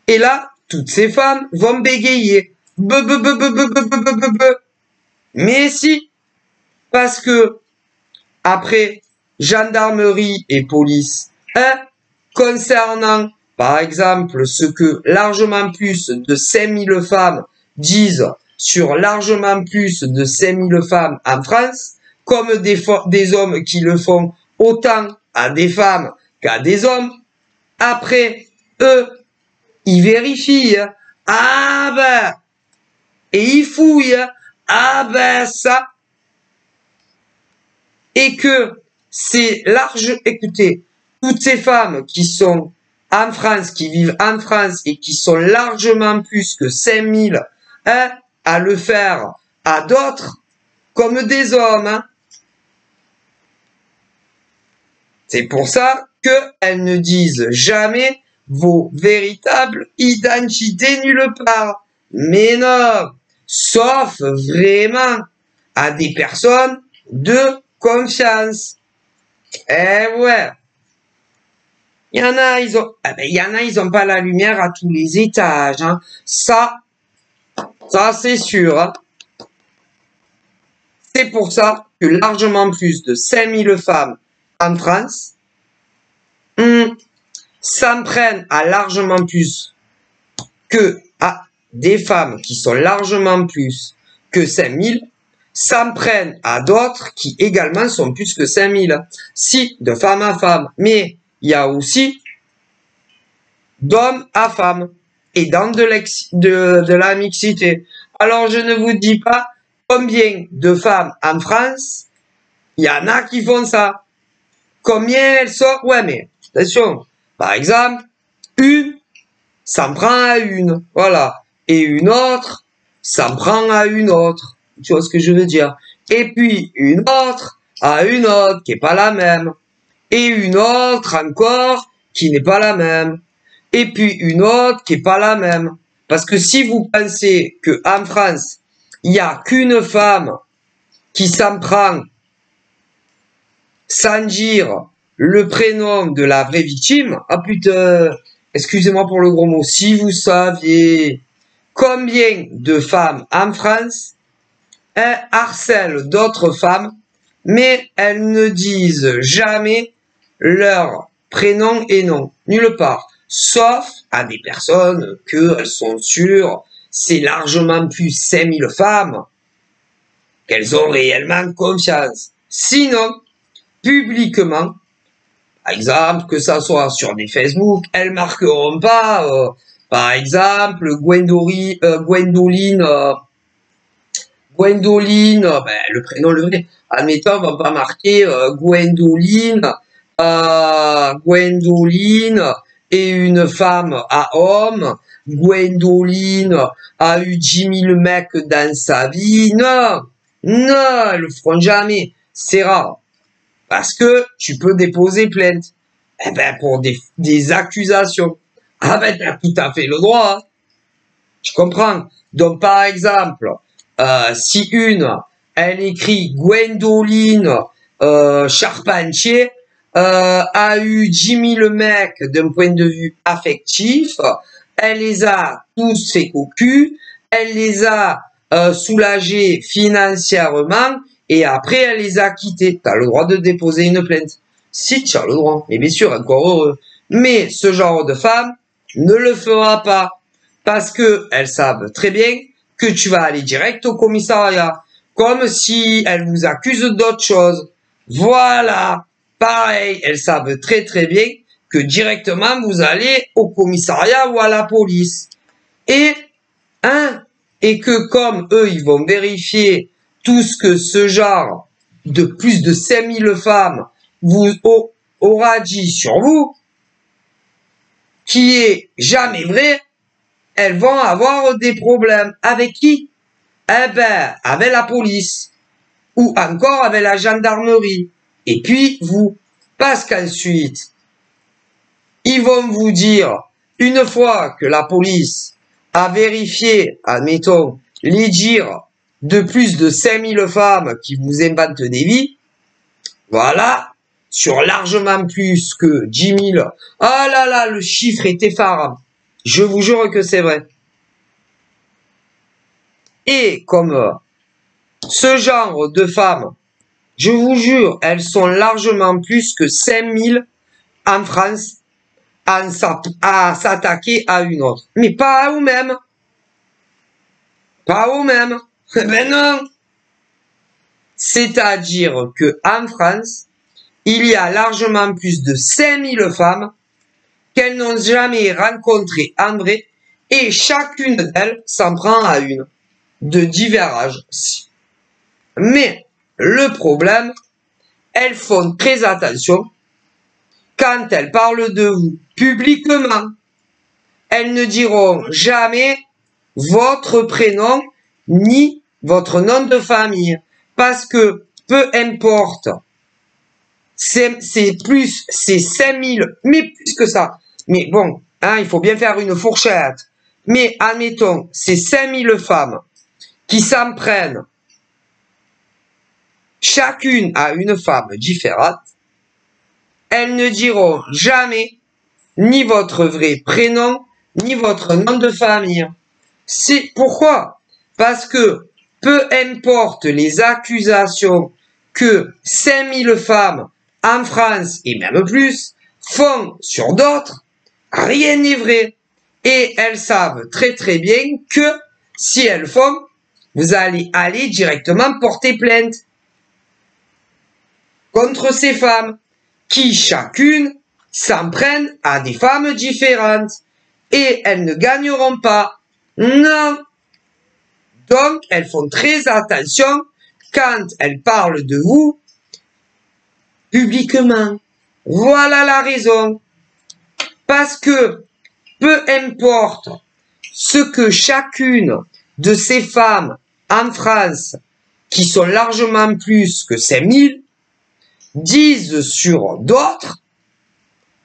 Et là, toutes ces femmes vont bégayer. Mais si, parce que après, gendarmerie et police, hein, concernant, par exemple, ce que largement plus de 5000 femmes disent sur largement plus de 5000 femmes en France, comme des hommes qui le font autant à des femmes qu'à des hommes, après, eux, ils vérifient, hein. Ah ben, et ils fouillent, hein. Ah ben ça, et que c'est large, écoutez, toutes ces femmes qui sont en France, qui vivent en France et qui sont largement plus que 5000, hein, à le faire à d'autres, comme des hommes, hein. C'est pour ça qu'elles ne disent jamais vos véritables identités nulle part. Mais non, sauf vraiment à des personnes de confiance. Eh ouais. Il y en a, ils ont pas la lumière à tous les étages, hein. Ça c'est sûr, hein. C'est pour ça que largement plus de 5000 femmes en France s'en prennent à largement plus que à des femmes qui sont largement plus que 5000, s'en prennent à d'autres qui également sont plus que 5000. Si, de femme à femme, mais il y a aussi d'homme à femme et dans de la mixité. Alors je ne vous dis pas combien de femmes en France, il y en a qui font ça. Combien elles sont? Ouais, mais attention. Par exemple, une s'en prend à une, voilà. Et une autre s'en prend à une autre. Tu vois ce que je veux dire? Et puis une autre à une autre qui est pas la même. Et une autre encore qui n'est pas la même. Et puis une autre qui est pas la même. Parce que si vous pensez que en France, il y a qu'une femme qui s'en prend sans dire le prénom de la vraie victime, ah putain, excusez-moi pour le gros mot, si vous saviez combien de femmes en France harcèlent d'autres femmes, mais elles ne disent jamais leur prénom et nom, nulle part, sauf à des personnes qu'elles sont sûres, c'est largement plus 5000 femmes, qu'elles ont réellement confiance. Sinon, publiquement, par exemple, que ça soit sur des Facebook, elles marqueront pas, par exemple, Gwendoline, ben, le prénom, le vrai. Admettons, on va pas marquer Gwendoline et une femme à homme. Gwendoline a eu 10 000 mecs dans sa vie. Non, non, elles le feront jamais. C'est rare. Parce que tu peux déposer plainte. Eh ben, pour des accusations. Ah ben, t'as tout à fait le droit. Hein. Tu comprends? Donc, par exemple, si elle écrit Gwendoline Charpentier a eu 10 000 mecs d'un point de vue affectif, elle les a tous fait cocu, elle les a soulagés financièrement et après elle les a quittés. Tu as le droit de déposer une plainte. Si tu as le droit, mais bien sûr, encore heureux. Mais ce genre de femme ne le fera pas parce que elles savent très bien que tu vas aller direct au commissariat, comme si elles vous accusent d'autre chose. Voilà, pareil, elles savent très très bien que directement vous allez au commissariat ou à la police. Et que comme eux, ils vont vérifier tout ce que ce genre de plus de 5000 femmes vous aura dit sur vous, qui est jamais vrai, elles vont avoir des problèmes. Avec qui? Eh ben, avec la police. Ou encore avec la gendarmerie. Et puis, vous. Parce qu'ensuite, ils vont vous dire, une fois que la police a vérifié, admettons, les dires de plus de 5000 femmes qui vous inventent des vies, voilà, sur largement plus que 10 000. Ah là là, le chiffre est effarant. Je vous jure que c'est vrai. Et comme ce genre de femmes, je vous jure, elles sont largement plus que 5000 en France à s'attaquer à une autre. Mais pas à vous-même. Pas à vous-même. Ben non. C'est-à-dire que en France, il y a largement plus de 5000 femmes qu'elles n'ont jamais rencontrées en vrai et chacune d'elles s'en prend à une, de divers âges. Mais le problème, elles font très attention quand elles parlent de vous publiquement. Elles ne diront jamais votre prénom ni votre nom de famille parce que peu importe, c'est 5000, mais plus que ça. Mais bon, hein, il faut bien faire une fourchette. Mais admettons, c'est 5000 femmes qui s'en prennent chacune à une femme différente. Elles ne diront jamais ni votre vrai prénom, ni votre nom de famille. C'est pourquoi? Parce que peu importe les accusations que 5000 femmes en France, et même plus, font sur d'autres, rien n'est vrai. Et elles savent très très bien que si elles font, vous allez aller directement porter plainte contre ces femmes qui chacune s'en prennent à des femmes différentes et elles ne gagneront pas. Non. Donc, elles font très attention quand elles parlent de vous publiquement. Voilà la raison. Parce que peu importe ce que chacune de ces femmes en France, qui sont largement plus que 5000, disent sur d'autres,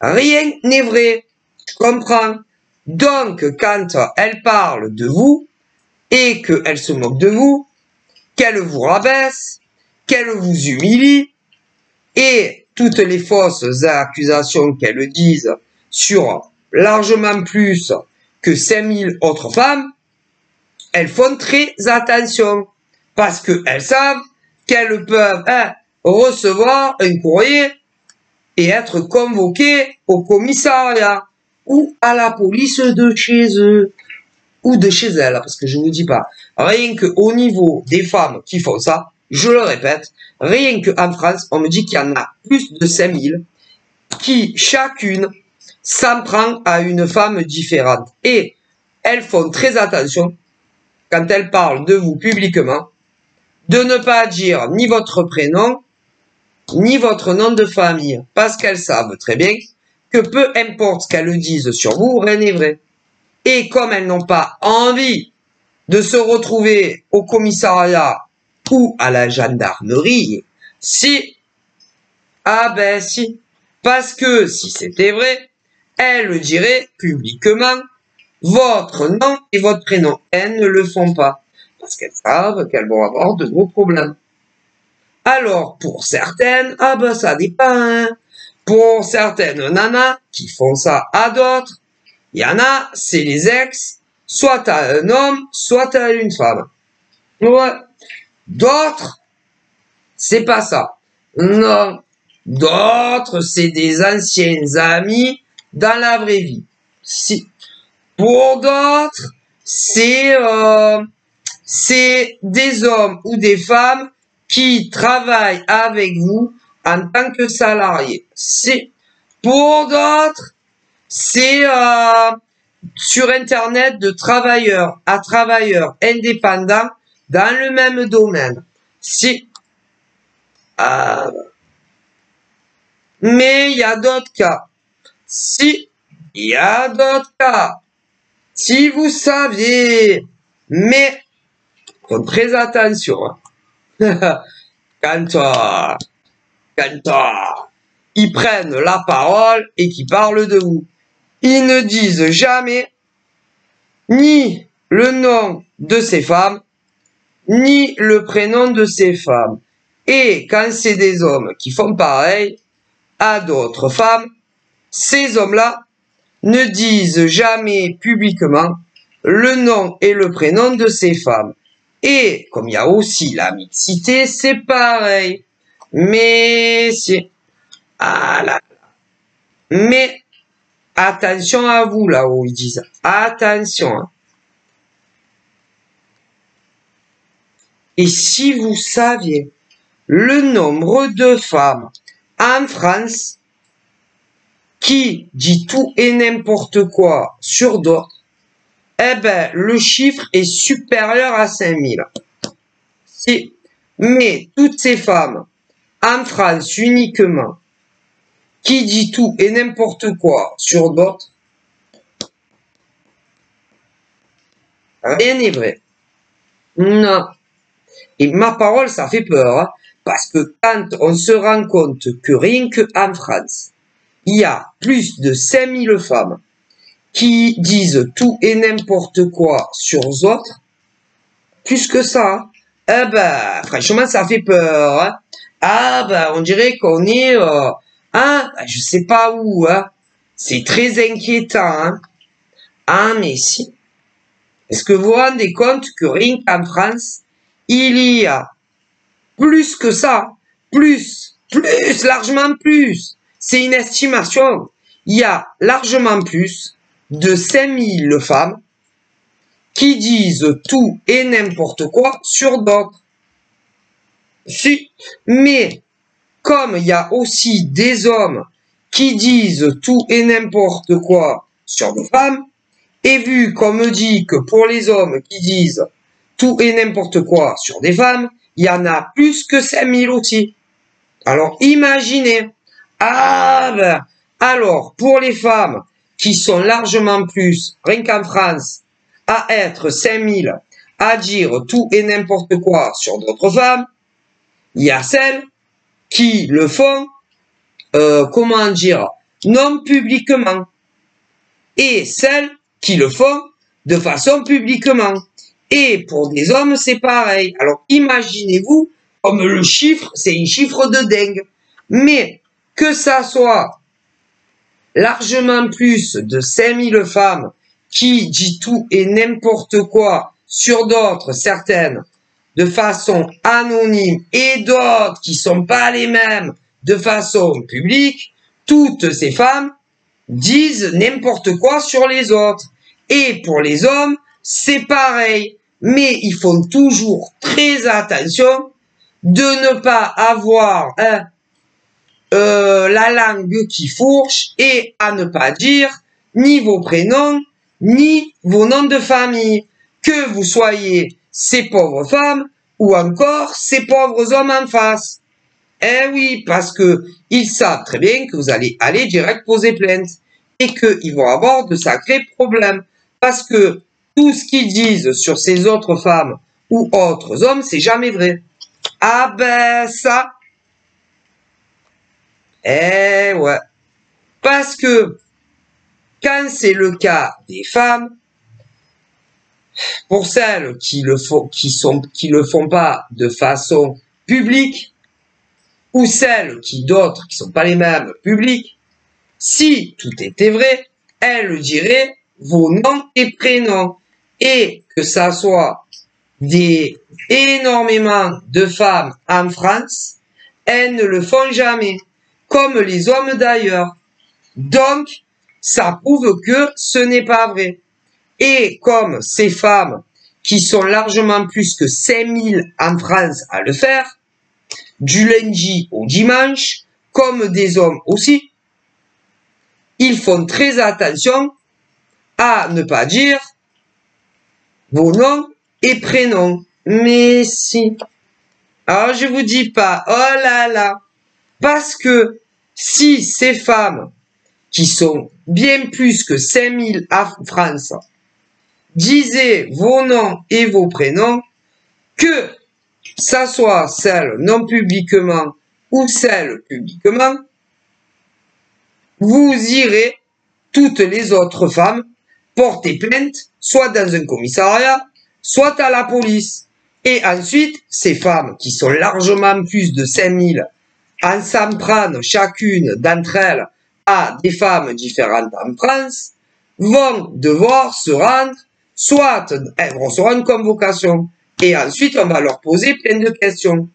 rien n'est vrai. Tu comprends? Donc, quand elles parlent de vous et qu'elles se moquent de vous, qu'elles vous rabaissent, qu'elles vous humilient et toutes les fausses accusations qu'elles disent sur largement plus que 5000 autres femmes, elles font très attention parce qu'elles savent qu'elles peuvent recevoir un courrier et être convoquées au commissariat ou à la police de chez eux ou de chez elles, parce que je vous dis pas, rien qu'au niveau des femmes qui font ça, je le répète, rien qu'en France, on me dit qu'il y en a plus de 5000 qui, chacune, s'en prend à une femme différente. Et elles font très attention, quand elles parlent de vous publiquement, de ne pas dire ni votre prénom, ni votre nom de famille, parce qu'elles savent très bien que peu importe ce qu'elles disent sur vous, rien n'est vrai. Et comme elles n'ont pas envie de se retrouver au commissariat ou à la gendarmerie, si, ah ben si, parce que si c'était vrai, elles le diraient publiquement, votre nom et votre prénom. Elles ne le font pas, parce qu'elles savent qu'elles vont avoir de gros problèmes. Alors, pour certaines, ah ben ça dépend, hein. Pour certaines nanas qui font ça à d'autres, il y en a, c'est les ex, soit à un homme, soit à une femme. Ouais. D'autres, c'est pas ça. Non. D'autres, c'est des anciens amis dans la vraie vie. Si. Pour d'autres, c'est des hommes ou des femmes qui travaillent avec vous en tant que salariés. Si. Pour d'autres, c'est sur Internet de travailleurs à travailleurs indépendants dans le même domaine. Si. Mais il y a d'autres cas. Si. Il y a d'autres cas. Si vous saviez. Mais, faites très attention. Hein. quand ils prennent la parole et qu'ils parlent de vous, ils ne disent jamais ni le nom de ces femmes, ni le prénom de ces femmes. Et quand c'est des hommes qui font pareil à d'autres femmes, ces hommes-là ne disent jamais publiquement le nom et le prénom de ces femmes. Et comme il y a aussi la mixité, c'est pareil. Mais c'est... Ah là là. Mais attention à vous là-haut, ils disent. Attention. Hein. Et si vous saviez le nombre de femmes en France qui dit tout et n'importe quoi sur d'autres, eh ben, le chiffre est supérieur à 5000. Si. Mais toutes ces femmes en France uniquement qui dit tout et n'importe quoi sur d'autres, rien n'est vrai. Non. Et ma parole, ça fait peur, hein, parce que quand on se rend compte que rien qu'en France, il y a plus de 5000 femmes qui disent tout et n'importe quoi sur d'autres, plus que ça, eh ben, franchement, ça fait peur. Hein. Ah ben, on dirait qu'on est, je sais pas où, hein. C'est très inquiétant. Hein. Ah mais si. Est-ce que vous vous rendez compte que rien qu'en France, il y a plus que ça, plus, largement plus. C'est une estimation. Il y a largement plus de 5000 femmes qui disent tout et n'importe quoi sur d'autres. Si, mais comme il y a aussi des hommes qui disent tout et n'importe quoi sur des femmes, et vu qu'on me dit que pour les hommes qui disent tout et n'importe quoi sur des femmes, il y en a plus que 5000 aussi. Alors imaginez, alors pour les femmes qui sont largement plus, rien qu'en France, à être 5000, à dire tout et n'importe quoi sur d'autres femmes, il y a celles qui le font, comment dire, non publiquement, et celles qui le font de façon publiquement. Et pour des hommes, c'est pareil. Alors, imaginez-vous, comme le chiffre, c'est un chiffre de dingue. Mais, que ça soit largement plus de 5000 femmes qui dit tout et n'importe quoi sur d'autres, certaines, de façon anonyme, et d'autres qui sont pas les mêmes de façon publique, toutes ces femmes disent n'importe quoi sur les autres. Et pour les hommes, c'est pareil. Mais ils font toujours très attention de ne pas avoir la langue qui fourche et à ne pas dire ni vos prénoms, ni vos noms de famille, que vous soyez ces pauvres femmes ou encore ces pauvres hommes en face. Eh oui, parce que ils savent très bien que vous allez aller direct poser plainte et qu'ils vont avoir de sacrés problèmes. Parce que tout ce qu'ils disent sur ces autres femmes ou autres hommes, c'est jamais vrai. Ah ben ça, eh ouais. Parce que quand c'est le cas des femmes, pour celles qui le font pas de façon publique, ou celles d'autres qui sont pas les mêmes publiques, si tout était vrai, elles diraient vos noms et prénoms. Et que ça soit énormément de femmes en France, elles ne le font jamais, comme les hommes d'ailleurs. Donc, ça prouve que ce n'est pas vrai. Et comme ces femmes, qui sont largement plus que 5000 en France à le faire, du lundi au dimanche, comme des hommes aussi, ils font très attention à ne pas dire vos noms et prénoms. Mais si. Alors je vous dis pas, oh là là, parce que si ces femmes, qui sont bien plus que 5000 en France, disaient vos noms et vos prénoms, que ça soit celles non publiquement ou celles publiquement, vous irez, toutes les autres femmes, porter plainte, soit dans un commissariat, soit à la police. Et ensuite, ces femmes, qui sont largement plus de 5000, en s'en prennent chacune d'entre elles à des femmes différentes en France, vont devoir se rendre, soit elles recevront une convocation, et ensuite on va leur poser plein de questions.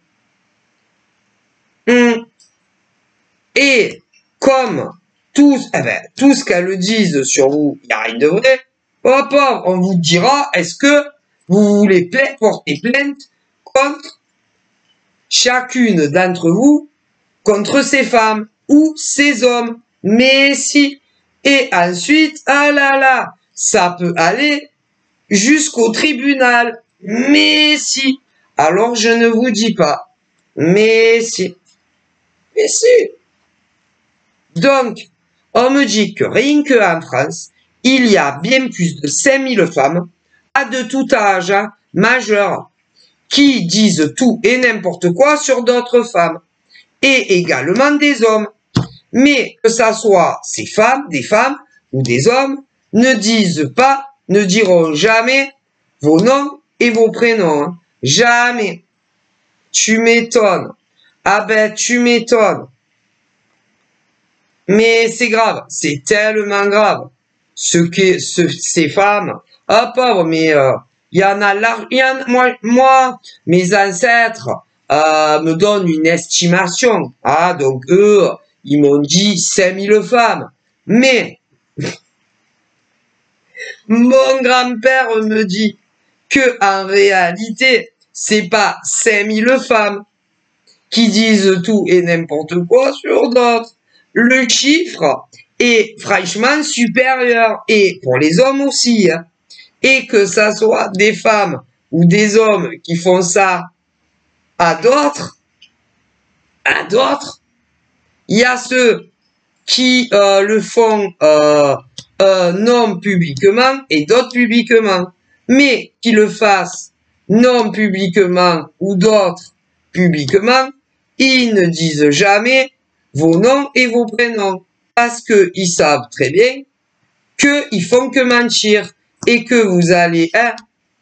Et comme tout ce qu'elles disent sur vous, il n'y a rien de vrai, hop, on vous dira, est-ce que vous voulez porter plainte contre chacune d'entre vous, contre ces femmes ou ces hommes? Mais si. Et ensuite, ah là là, ça peut aller jusqu'au tribunal. Mais si. Alors je ne vous dis pas. Mais si. Mais si. Donc, on me dit que rien qu'en France, il y a bien plus de 5000 femmes, à de tout âge, majeures, qui disent tout et n'importe quoi sur d'autres femmes, et également des hommes. Mais que ça soit ces femmes, des femmes ou des hommes, ne diront jamais vos noms et vos prénoms. Jamais. Tu m'étonnes. Ah ben, tu m'étonnes. Mais c'est grave, c'est tellement grave. Ces femmes, ah pauvre, mais il y en a là, moi, mes ancêtres me donnent une estimation. Ah, donc eux, ils m'ont dit 5000 femmes. Mais mon grand-père me dit que en réalité, c'est pas 5000 femmes qui disent tout et n'importe quoi sur d'autres. Le chiffre est franchement supérieur, et pour les hommes aussi, hein. Et que ça soit des femmes ou des hommes qui font ça à d'autres, il y a ceux qui le font non publiquement et d'autres publiquement, mais qui le fassent non publiquement ou d'autres publiquement, ils ne disent jamais vos noms et vos prénoms, parce qu'ils savent très bien qu'ils font que mentir, et que vous allez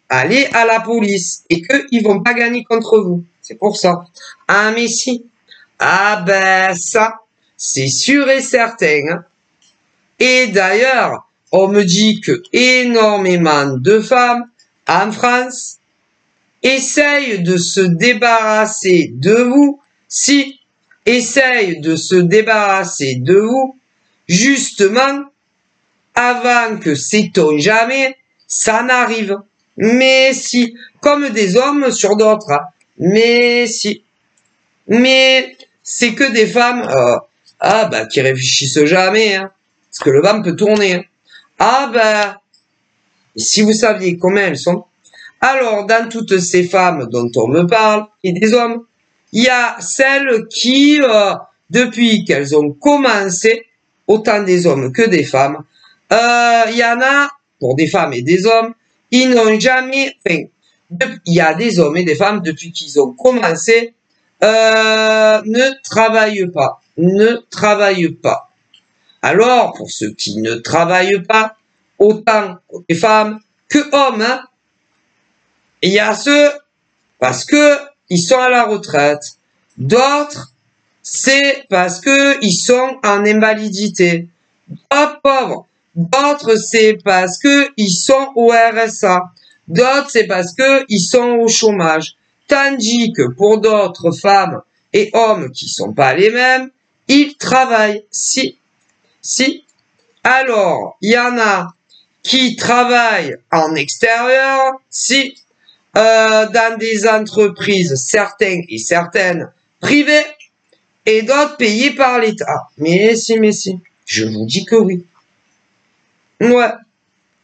aller à la police, et qu'ils vont pas gagner contre vous. C'est pour ça. Ah mais si. Ah ben ça, c'est sûr et certain. Hein. Et d'ailleurs, on me dit que énormément de femmes en France essayent de se débarrasser de vous, essayent de se débarrasser de vous, justement, avant que, sait-on jamais, ça n'arrive. Mais si, comme des hommes sur d'autres. Hein. Mais si. Mais c'est que des femmes qui réfléchissent jamais, hein, parce que le vent peut tourner. Hein. Ah ben, si vous saviez combien elles sont. Alors, dans toutes ces femmes dont on me parle, et des hommes, il y a celles qui, depuis qu'elles ont commencé, autant des hommes que des femmes, il y en a, pour des femmes et des hommes, ils n'ont jamais, enfin, il y a des hommes et des femmes, depuis qu'ils ont commencé, ne travaillent pas. Ne travaillent pas. Alors, pour ceux qui ne travaillent pas, autant les femmes que hommes, hein, il y a ceux, parce que ils sont à la retraite. D'autres, c'est parce que ils sont en invalidité. D'autres pauvres. D'autres, c'est parce que ils sont au RSA. D'autres, c'est parce que ils sont au chômage. Tandis que pour d'autres femmes et hommes qui sont pas les mêmes, ils travaillent. Si. Alors, il y en a qui travaillent en extérieur, dans des entreprises certaines et certaines privées, et d'autres payées par l'État. Mais si, je vous dis que oui. Ouais,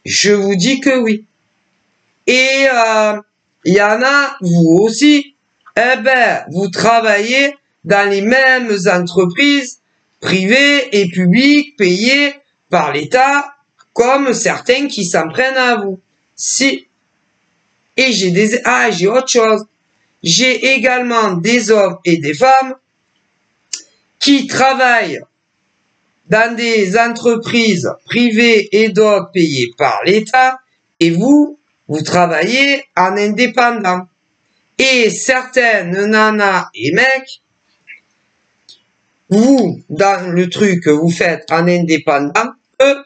je vous dis que oui. Et il y en a, vous aussi, vous travaillez dans les mêmes entreprises privées et publiques payées par l'État, comme certains qui s'en prennent à vous. Si. Et j'ai autre chose. J'ai également des hommes et des femmes qui travaillent dans des entreprises privées et d'autres payées par l'État, et vous travaillez en indépendant. Et certaines nanas et mecs, vous, dans le truc que vous faites en indépendant, eux,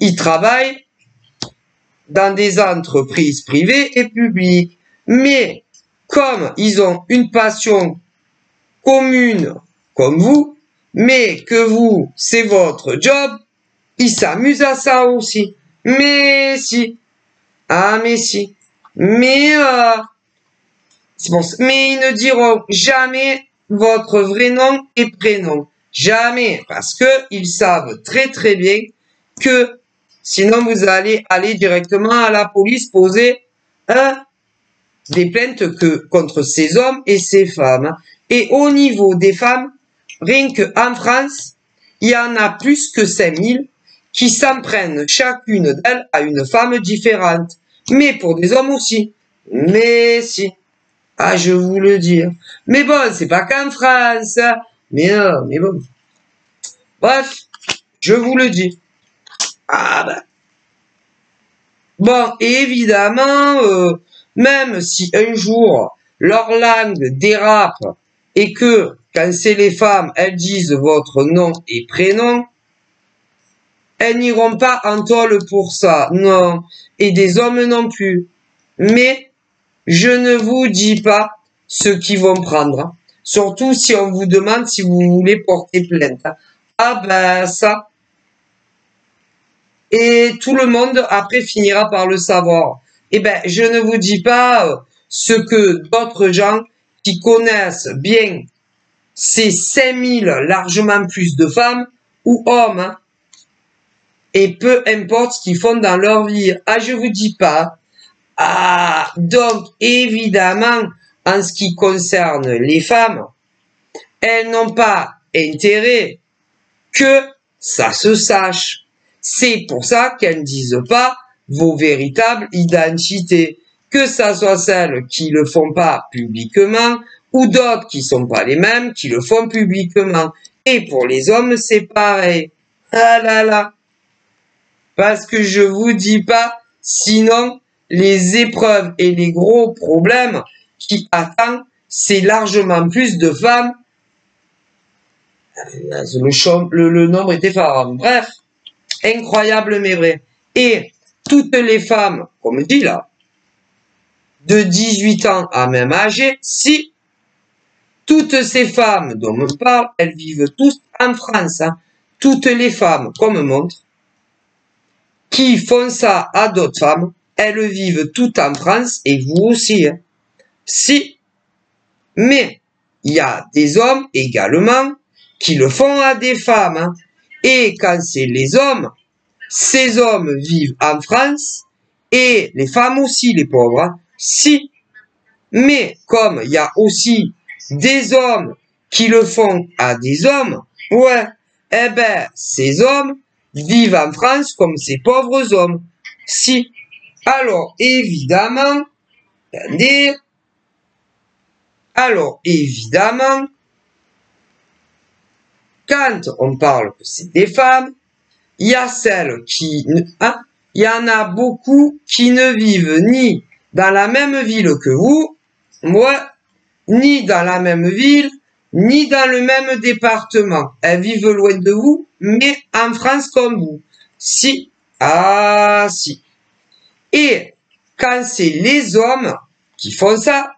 ils travaillent dans des entreprises privées et publiques. Mais comme ils ont une passion commune comme vous, mais que vous, c'est votre job, ils s'amusent à ça aussi. Mais si. Ah, mais si. Mais, c'est bon. Mais ils ne diront jamais votre vrai nom et prénom. Jamais. Parce que ils savent très très bien que sinon vous allez aller directement à la police poser des plaintes contre ces hommes et ces femmes. Et au niveau des femmes, rien qu'en France, il y en a plus que 5000 qui s'en prennent chacune d'elles à une femme différente. Mais pour des hommes aussi. Mais si. Ah, je vous le dis. Mais bon, c'est pas qu'en France. Mais bon. Bref, je vous le dis. Ah ben. Bon, évidemment, même si un jour leur langue dérape et que, quand c'est les femmes, elles disent votre nom et prénom, elles n'iront pas en tôle pour ça, non. Et des hommes non plus. Mais, je ne vous dis pas ce qu'ils vont prendre. Surtout si on vous demande si vous voulez porter plainte. Ah ben, ça. Et tout le monde, après, finira par le savoir. Eh ben, je ne vous dis pas ce que d'autres gens qui connaissent bien ces 5000 largement plus de femmes ou hommes, hein, et peu importe ce qu'ils font dans leur vie. Ah, je vous dis pas. Ah, donc, évidemment, en ce qui concerne les femmes, elles n'ont pas intérêt que ça se sache. C'est pour ça qu'elles ne disent pas vos véritables identités. Que ça soit celles qui le font pas publiquement ou d'autres qui sont pas les mêmes qui le font publiquement. Et pour les hommes, c'est pareil. Ah là là. Parce que je vous dis pas, sinon, les épreuves et les gros problèmes qui attendent, c'est largement plus de femmes. Le nombre est effarant. Bref, incroyable mais vrai. Et toutes les femmes, comme dit là, de 18 ans à même âgé, si toutes ces femmes dont on me parle, elles vivent tous en France. Hein. Toutes les femmes, comme me montre, qui font ça à d'autres femmes, elles vivent toutes en France et vous aussi. Hein. Si, mais il y a des hommes également qui le font à des femmes. Hein. Et quand c'est les hommes, ces hommes vivent en France et les femmes aussi, les pauvres. Hein. Si. Mais comme il y a aussi des hommes qui le font à des hommes, ouais, eh ben, ces hommes vivent en France comme ces pauvres hommes. Si. Alors, évidemment, attendez. Alors, évidemment, quand on parle que c'est des femmes, il y a celles qui, hein, il y en a beaucoup qui ne vivent ni dans la même ville que vous, moi, ni dans la même ville, ni dans le même département. Elles vivent loin de vous, mais en France comme vous. Si. Ah, si. Et quand c'est les hommes qui font ça,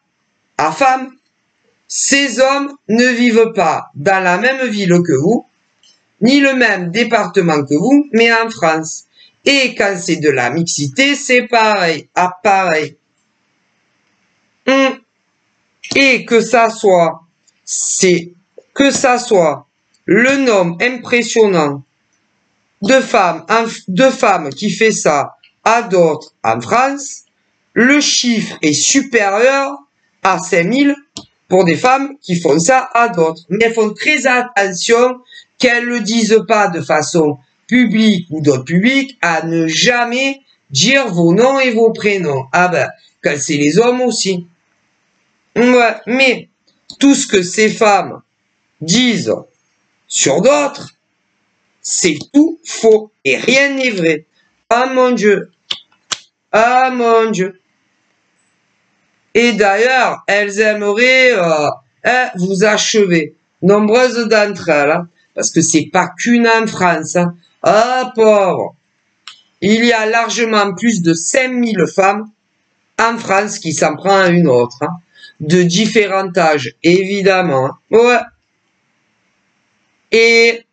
à femmes, ces hommes ne vivent pas dans la même ville que vous, ni le même département que vous, mais en France. Et quand c'est de la mixité, c'est pareil. Ah, pareil. Et que ça soit, le nombre impressionnant de femmes qui fait ça à d'autres en France, le chiffre est supérieur à 5000 pour des femmes qui font ça à d'autres. Mais elles font très attention qu'elles ne le disent pas de façon publique ou d'autres publics à ne jamais dire vos noms et vos prénoms. Ah ben, quand c'est les hommes aussi. Ouais, mais tout ce que ces femmes disent sur d'autres, c'est tout faux et rien n'est vrai. Ah mon Dieu. Ah mon Dieu. Et d'ailleurs, elles aimeraient vous achever. Nombreuses d'entre elles, hein, parce que c'est pas qu'une en France. Hein. Ah pauvre. Il y a largement plus de 5000 femmes en France qui s'en prend à une autre. Hein, de différents âges, évidemment. Hein. Ouais. Et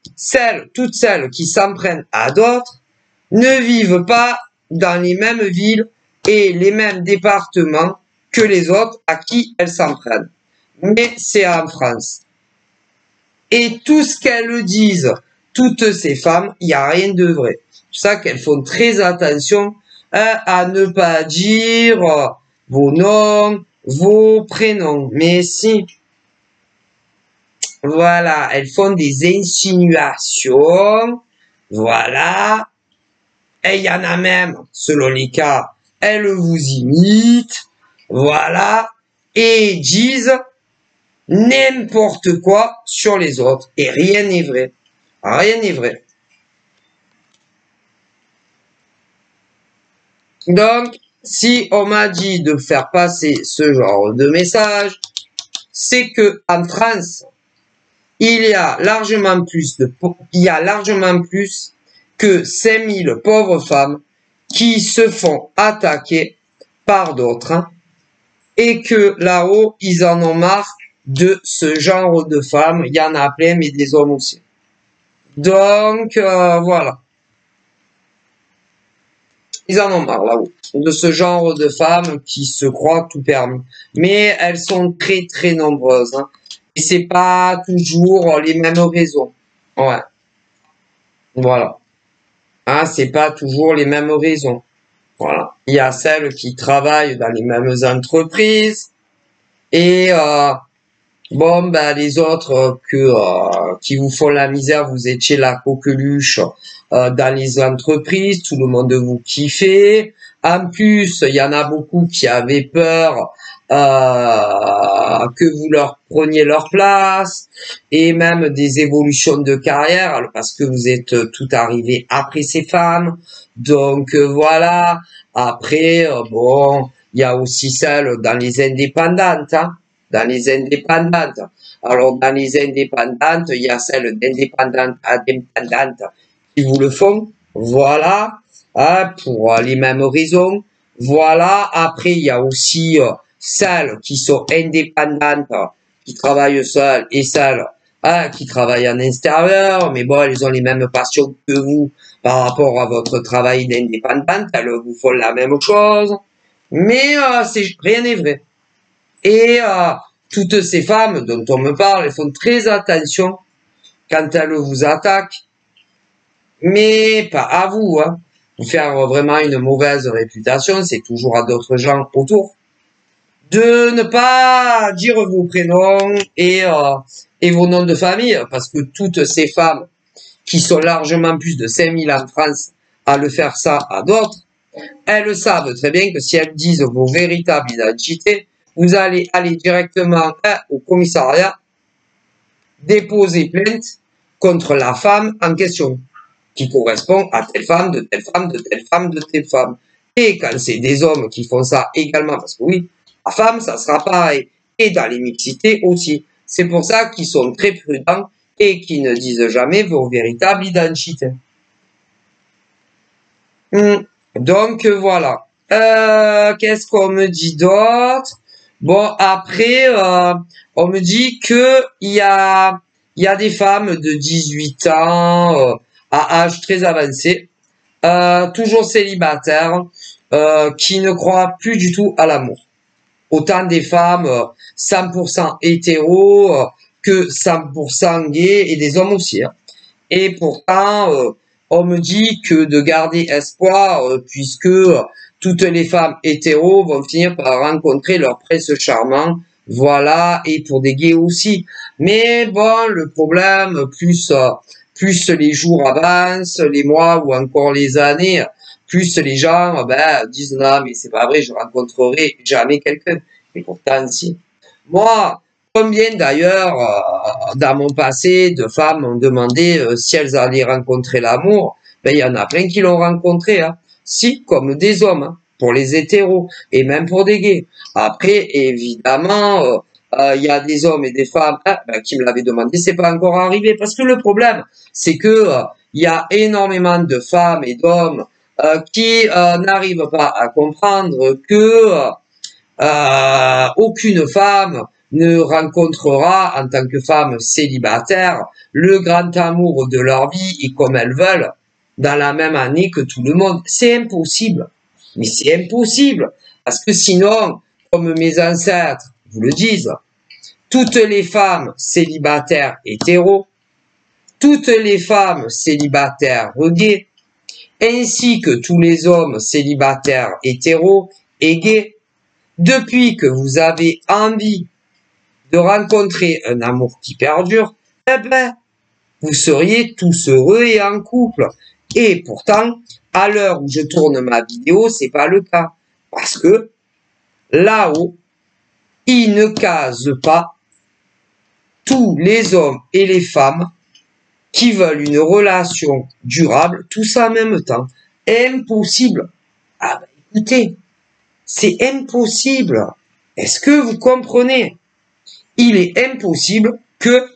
toutes celles qui s'en prennent à d'autres ne vivent pas dans les mêmes villes et les mêmes départements que les autres à qui elles s'en prennent. Mais c'est en France. Et tout ce qu'elles disent, toutes ces femmes, il n'y a rien de vrai. C'est pour ça qu'elles font très attention à ne pas dire vos noms, vos prénoms. Mais si, voilà, elles font des insinuations, voilà. Et il y en a même, selon les cas, elles vous imitent, voilà, et disent n'importe quoi sur les autres. Et rien n'est vrai. Rien n'est vrai. Donc, si on m'a dit de faire passer ce genre de message, c'est que en France, il y a largement plus que 5000 pauvres femmes qui se font attaquer par d'autres, hein, et que là-haut, ils en ont marre de ce genre de femmes. Il y en a plein, mais des hommes aussi. Donc, voilà. Ils en ont marre là-haut de ce genre de femmes qui se croient tout permis. Mais elles sont très très nombreuses. Hein. Et c'est pas toujours les mêmes raisons. Ouais. Voilà. Hein, c'est pas toujours les mêmes raisons. Voilà. Il y a celles qui travaillent dans les mêmes entreprises. Et bon, ben les autres qui vous font la misère, vous étiez la coqueluche dans les entreprises, tout le monde vous kiffait. En plus, il y en a beaucoup qui avaient peur que vous leur preniez leur place, et même des évolutions de carrière, parce que vous êtes tout arrivé après ces femmes. Donc voilà. Après, bon, il y a aussi celles dans les indépendantes, hein. Dans les indépendantes. Alors, dans les indépendantes, il y a celles d'indépendantes à indépendantes qui vous le font. Voilà. Hein, pour les mêmes raisons. Voilà. Après, il y a aussi celles qui sont indépendantes, qui travaillent seules, et celles qui travaillent en extérieur. Mais bon, elles ont les mêmes passions que vous par rapport à votre travail d'indépendante. Elles vous font la même chose. Mais rien n'est vrai. Et toutes ces femmes dont on me parle, elles font très attention quand elles vous attaquent, mais pas à vous, hein. Vous faire vraiment une mauvaise réputation, c'est toujours à d'autres gens autour. De ne pas dire vos prénoms et vos noms de famille, parce que toutes ces femmes qui sont largement plus de 5000 en France à le faire ça à d'autres, elles savent très bien que si elles disent vos véritables identités, vous allez aller directement au commissariat déposer plainte contre la femme en question, qui correspond à telle femme, de telle femme, de telle femme, de telle femme. Et quand c'est des hommes qui font ça également, parce que oui, la femme, ça sera pareil. Et dans les mixités aussi. C'est pour ça qu'ils sont très prudents et qu'ils ne disent jamais vos véritables identités. Donc voilà. Qu'est-ce qu'on me dit d'autre? Bon, après, on me dit que il y a des femmes de 18 ans à âge très avancé, toujours célibataires, qui ne croient plus du tout à l'amour. Autant des femmes 100% hétéros que 100% gays et des hommes aussi. Hein. Et pourtant, on me dit que de garder espoir, puisque toutes les femmes hétéros vont finir par rencontrer leur prince charmant, voilà, et pour des gays aussi. Mais bon, le problème, plus les jours avancent, les mois ou encore les années, plus les gens disent non, mais c'est pas vrai, je rencontrerai jamais quelqu'un. Et pourtant, si. Moi, combien d'ailleurs, dans mon passé, de femmes m'ont demandé si elles allaient rencontrer l'amour, il y en a plein qui l'ont rencontré, hein. Si, comme des hommes, hein, pour les hétéros, et même pour des gays. Après, évidemment, il y a des hommes et des femmes qui me l'avaient demandé, c'est pas encore arrivé, parce que le problème, c'est que il y a énormément de femmes et d'hommes qui n'arrivent pas à comprendre que aucune femme ne rencontrera en tant que femme célibataire le grand amour de leur vie et comme elles veulent dans la même année que tout le monde. C'est impossible. Mais c'est impossible. Parce que sinon, comme mes ancêtres vous le disent, toutes les femmes célibataires hétéros, toutes les femmes célibataires gays, ainsi que tous les hommes célibataires hétéros et gays, depuis que vous avez envie de rencontrer un amour qui perdure, vous seriez tous heureux et en couple. Et pourtant, à l'heure où je tourne ma vidéo, c'est pas le cas. Parce que là-haut, ils ne casent pas tous les hommes et les femmes qui veulent une relation durable, tous en même temps. Impossible. Ah ben écoutez, c'est impossible. Est-ce que vous comprenez? Il est impossible que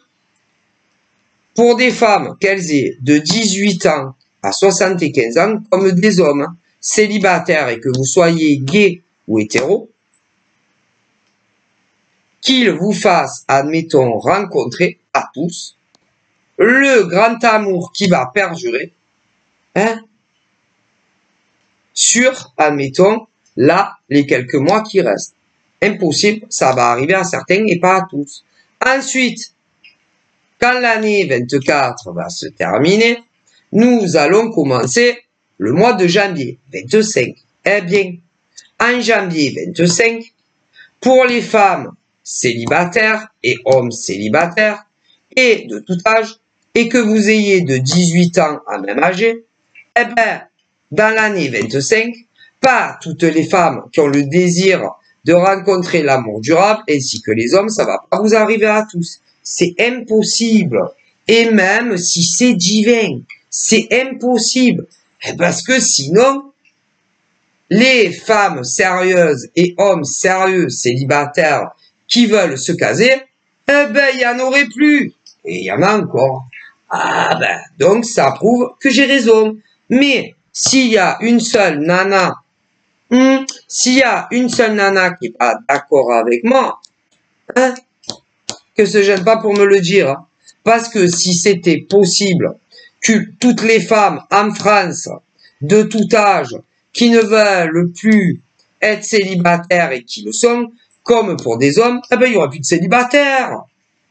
pour des femmes, qu'elles aient de 18 ans à 75 ans, comme des hommes célibataires et que vous soyez gay ou hétéro, qu'ils vous fassent, admettons, rencontrer à tous le grand amour qui va perdurer, sur, admettons, là, les quelques mois qui restent. Impossible, ça va arriver à certains et pas à tous. Ensuite, quand l'année 24 va se terminer, nous allons commencer le mois de janvier 25. Eh bien, en janvier 25, pour les femmes célibataires et hommes célibataires et de tout âge, et que vous ayez de 18 ans à même âge, eh bien, dans l'année 25, pas toutes les femmes qui ont le désir de rencontrer l'amour durable, ainsi que les hommes, ça va pas vous arriver à tous. C'est impossible. Et même si c'est divin, c'est impossible. Parce que sinon, les femmes sérieuses et hommes sérieux célibataires qui veulent se caser, eh ben, il y en aurait plus. Et il y en a encore. Ah ben, donc ça prouve que j'ai raison. Mais s'il y a une seule nana, s'il y a une seule nana qui n'est pas d'accord avec moi, que se gêne pas pour me le dire. Hein. Parce que si c'était possible que toutes les femmes en France, de tout âge, qui ne veulent plus être célibataires et qui le sont, comme pour des hommes, eh ben, il y aura plus de célibataires.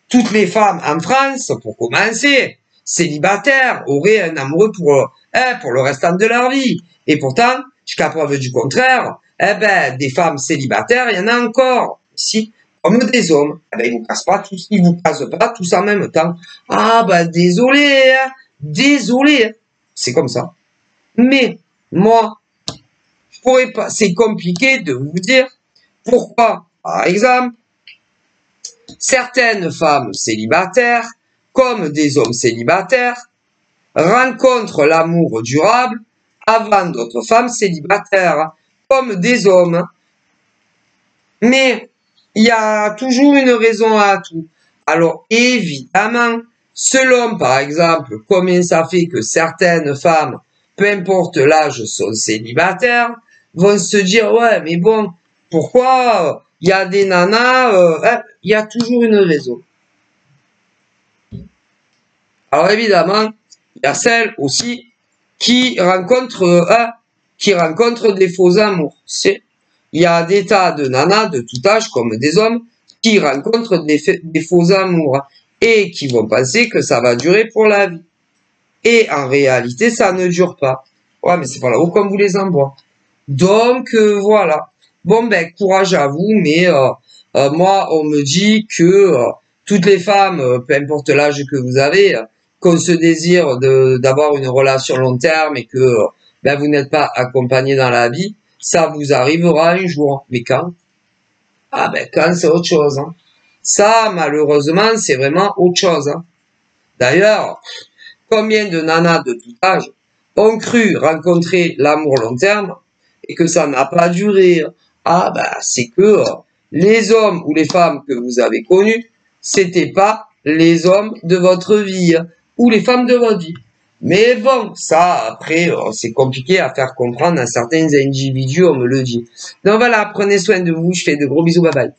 Toutes les femmes en France, pour commencer, célibataires, auraient un amoureux pour le restant de leur vie. Et pourtant, jusqu'à preuve du contraire, eh ben, des femmes célibataires, il y en a encore. Ici, comme des hommes, eh ben, ils vous cassent pas tous en même temps. Ah, ben, désolé, hein, désolé. C'est comme ça. Mais, moi, je pourrais pas, c'est compliqué de vous dire pourquoi, par exemple, certaines femmes célibataires, comme des hommes célibataires, rencontrent l'amour durable avant d'autres femmes célibataires, comme des hommes. Mais il y a toujours une raison à tout. Alors évidemment, selon par exemple combien ça fait que certaines femmes, peu importe l'âge, sont célibataires, vont se dire ouais mais bon, pourquoi il y a des nanas, il y a toujours une raison. Alors évidemment, il y a celles aussi qui rencontrent des faux amours. Il y a des tas de nanas de tout âge comme des hommes qui rencontrent des faux amours et qui vont penser que ça va durer pour la vie. Et en réalité, ça ne dure pas. Ouais, mais c'est pas là-haut comme vous les envoie. Donc voilà. Bon ben courage à vous, mais moi on me dit que toutes les femmes, peu importe l'âge que vous avez, qu'on se désire d'avoir une relation long terme et que ben vous n'êtes pas accompagné dans la vie, ça vous arrivera un jour. Mais quand? Ah ben quand c'est autre chose. Hein. Ça malheureusement c'est vraiment autre chose. Hein. D'ailleurs, combien de nanas de tout âge ont cru rencontrer l'amour long terme et que ça n'a pas duré? Ah ben c'est que les hommes ou les femmes que vous avez connus, c'était pas les hommes de votre vie ou les femmes de votre vie. Mais bon, ça après c'est compliqué à faire comprendre à certains individus, on me le dit. Donc voilà, prenez soin de vous, je fais de gros bisous, bye bye.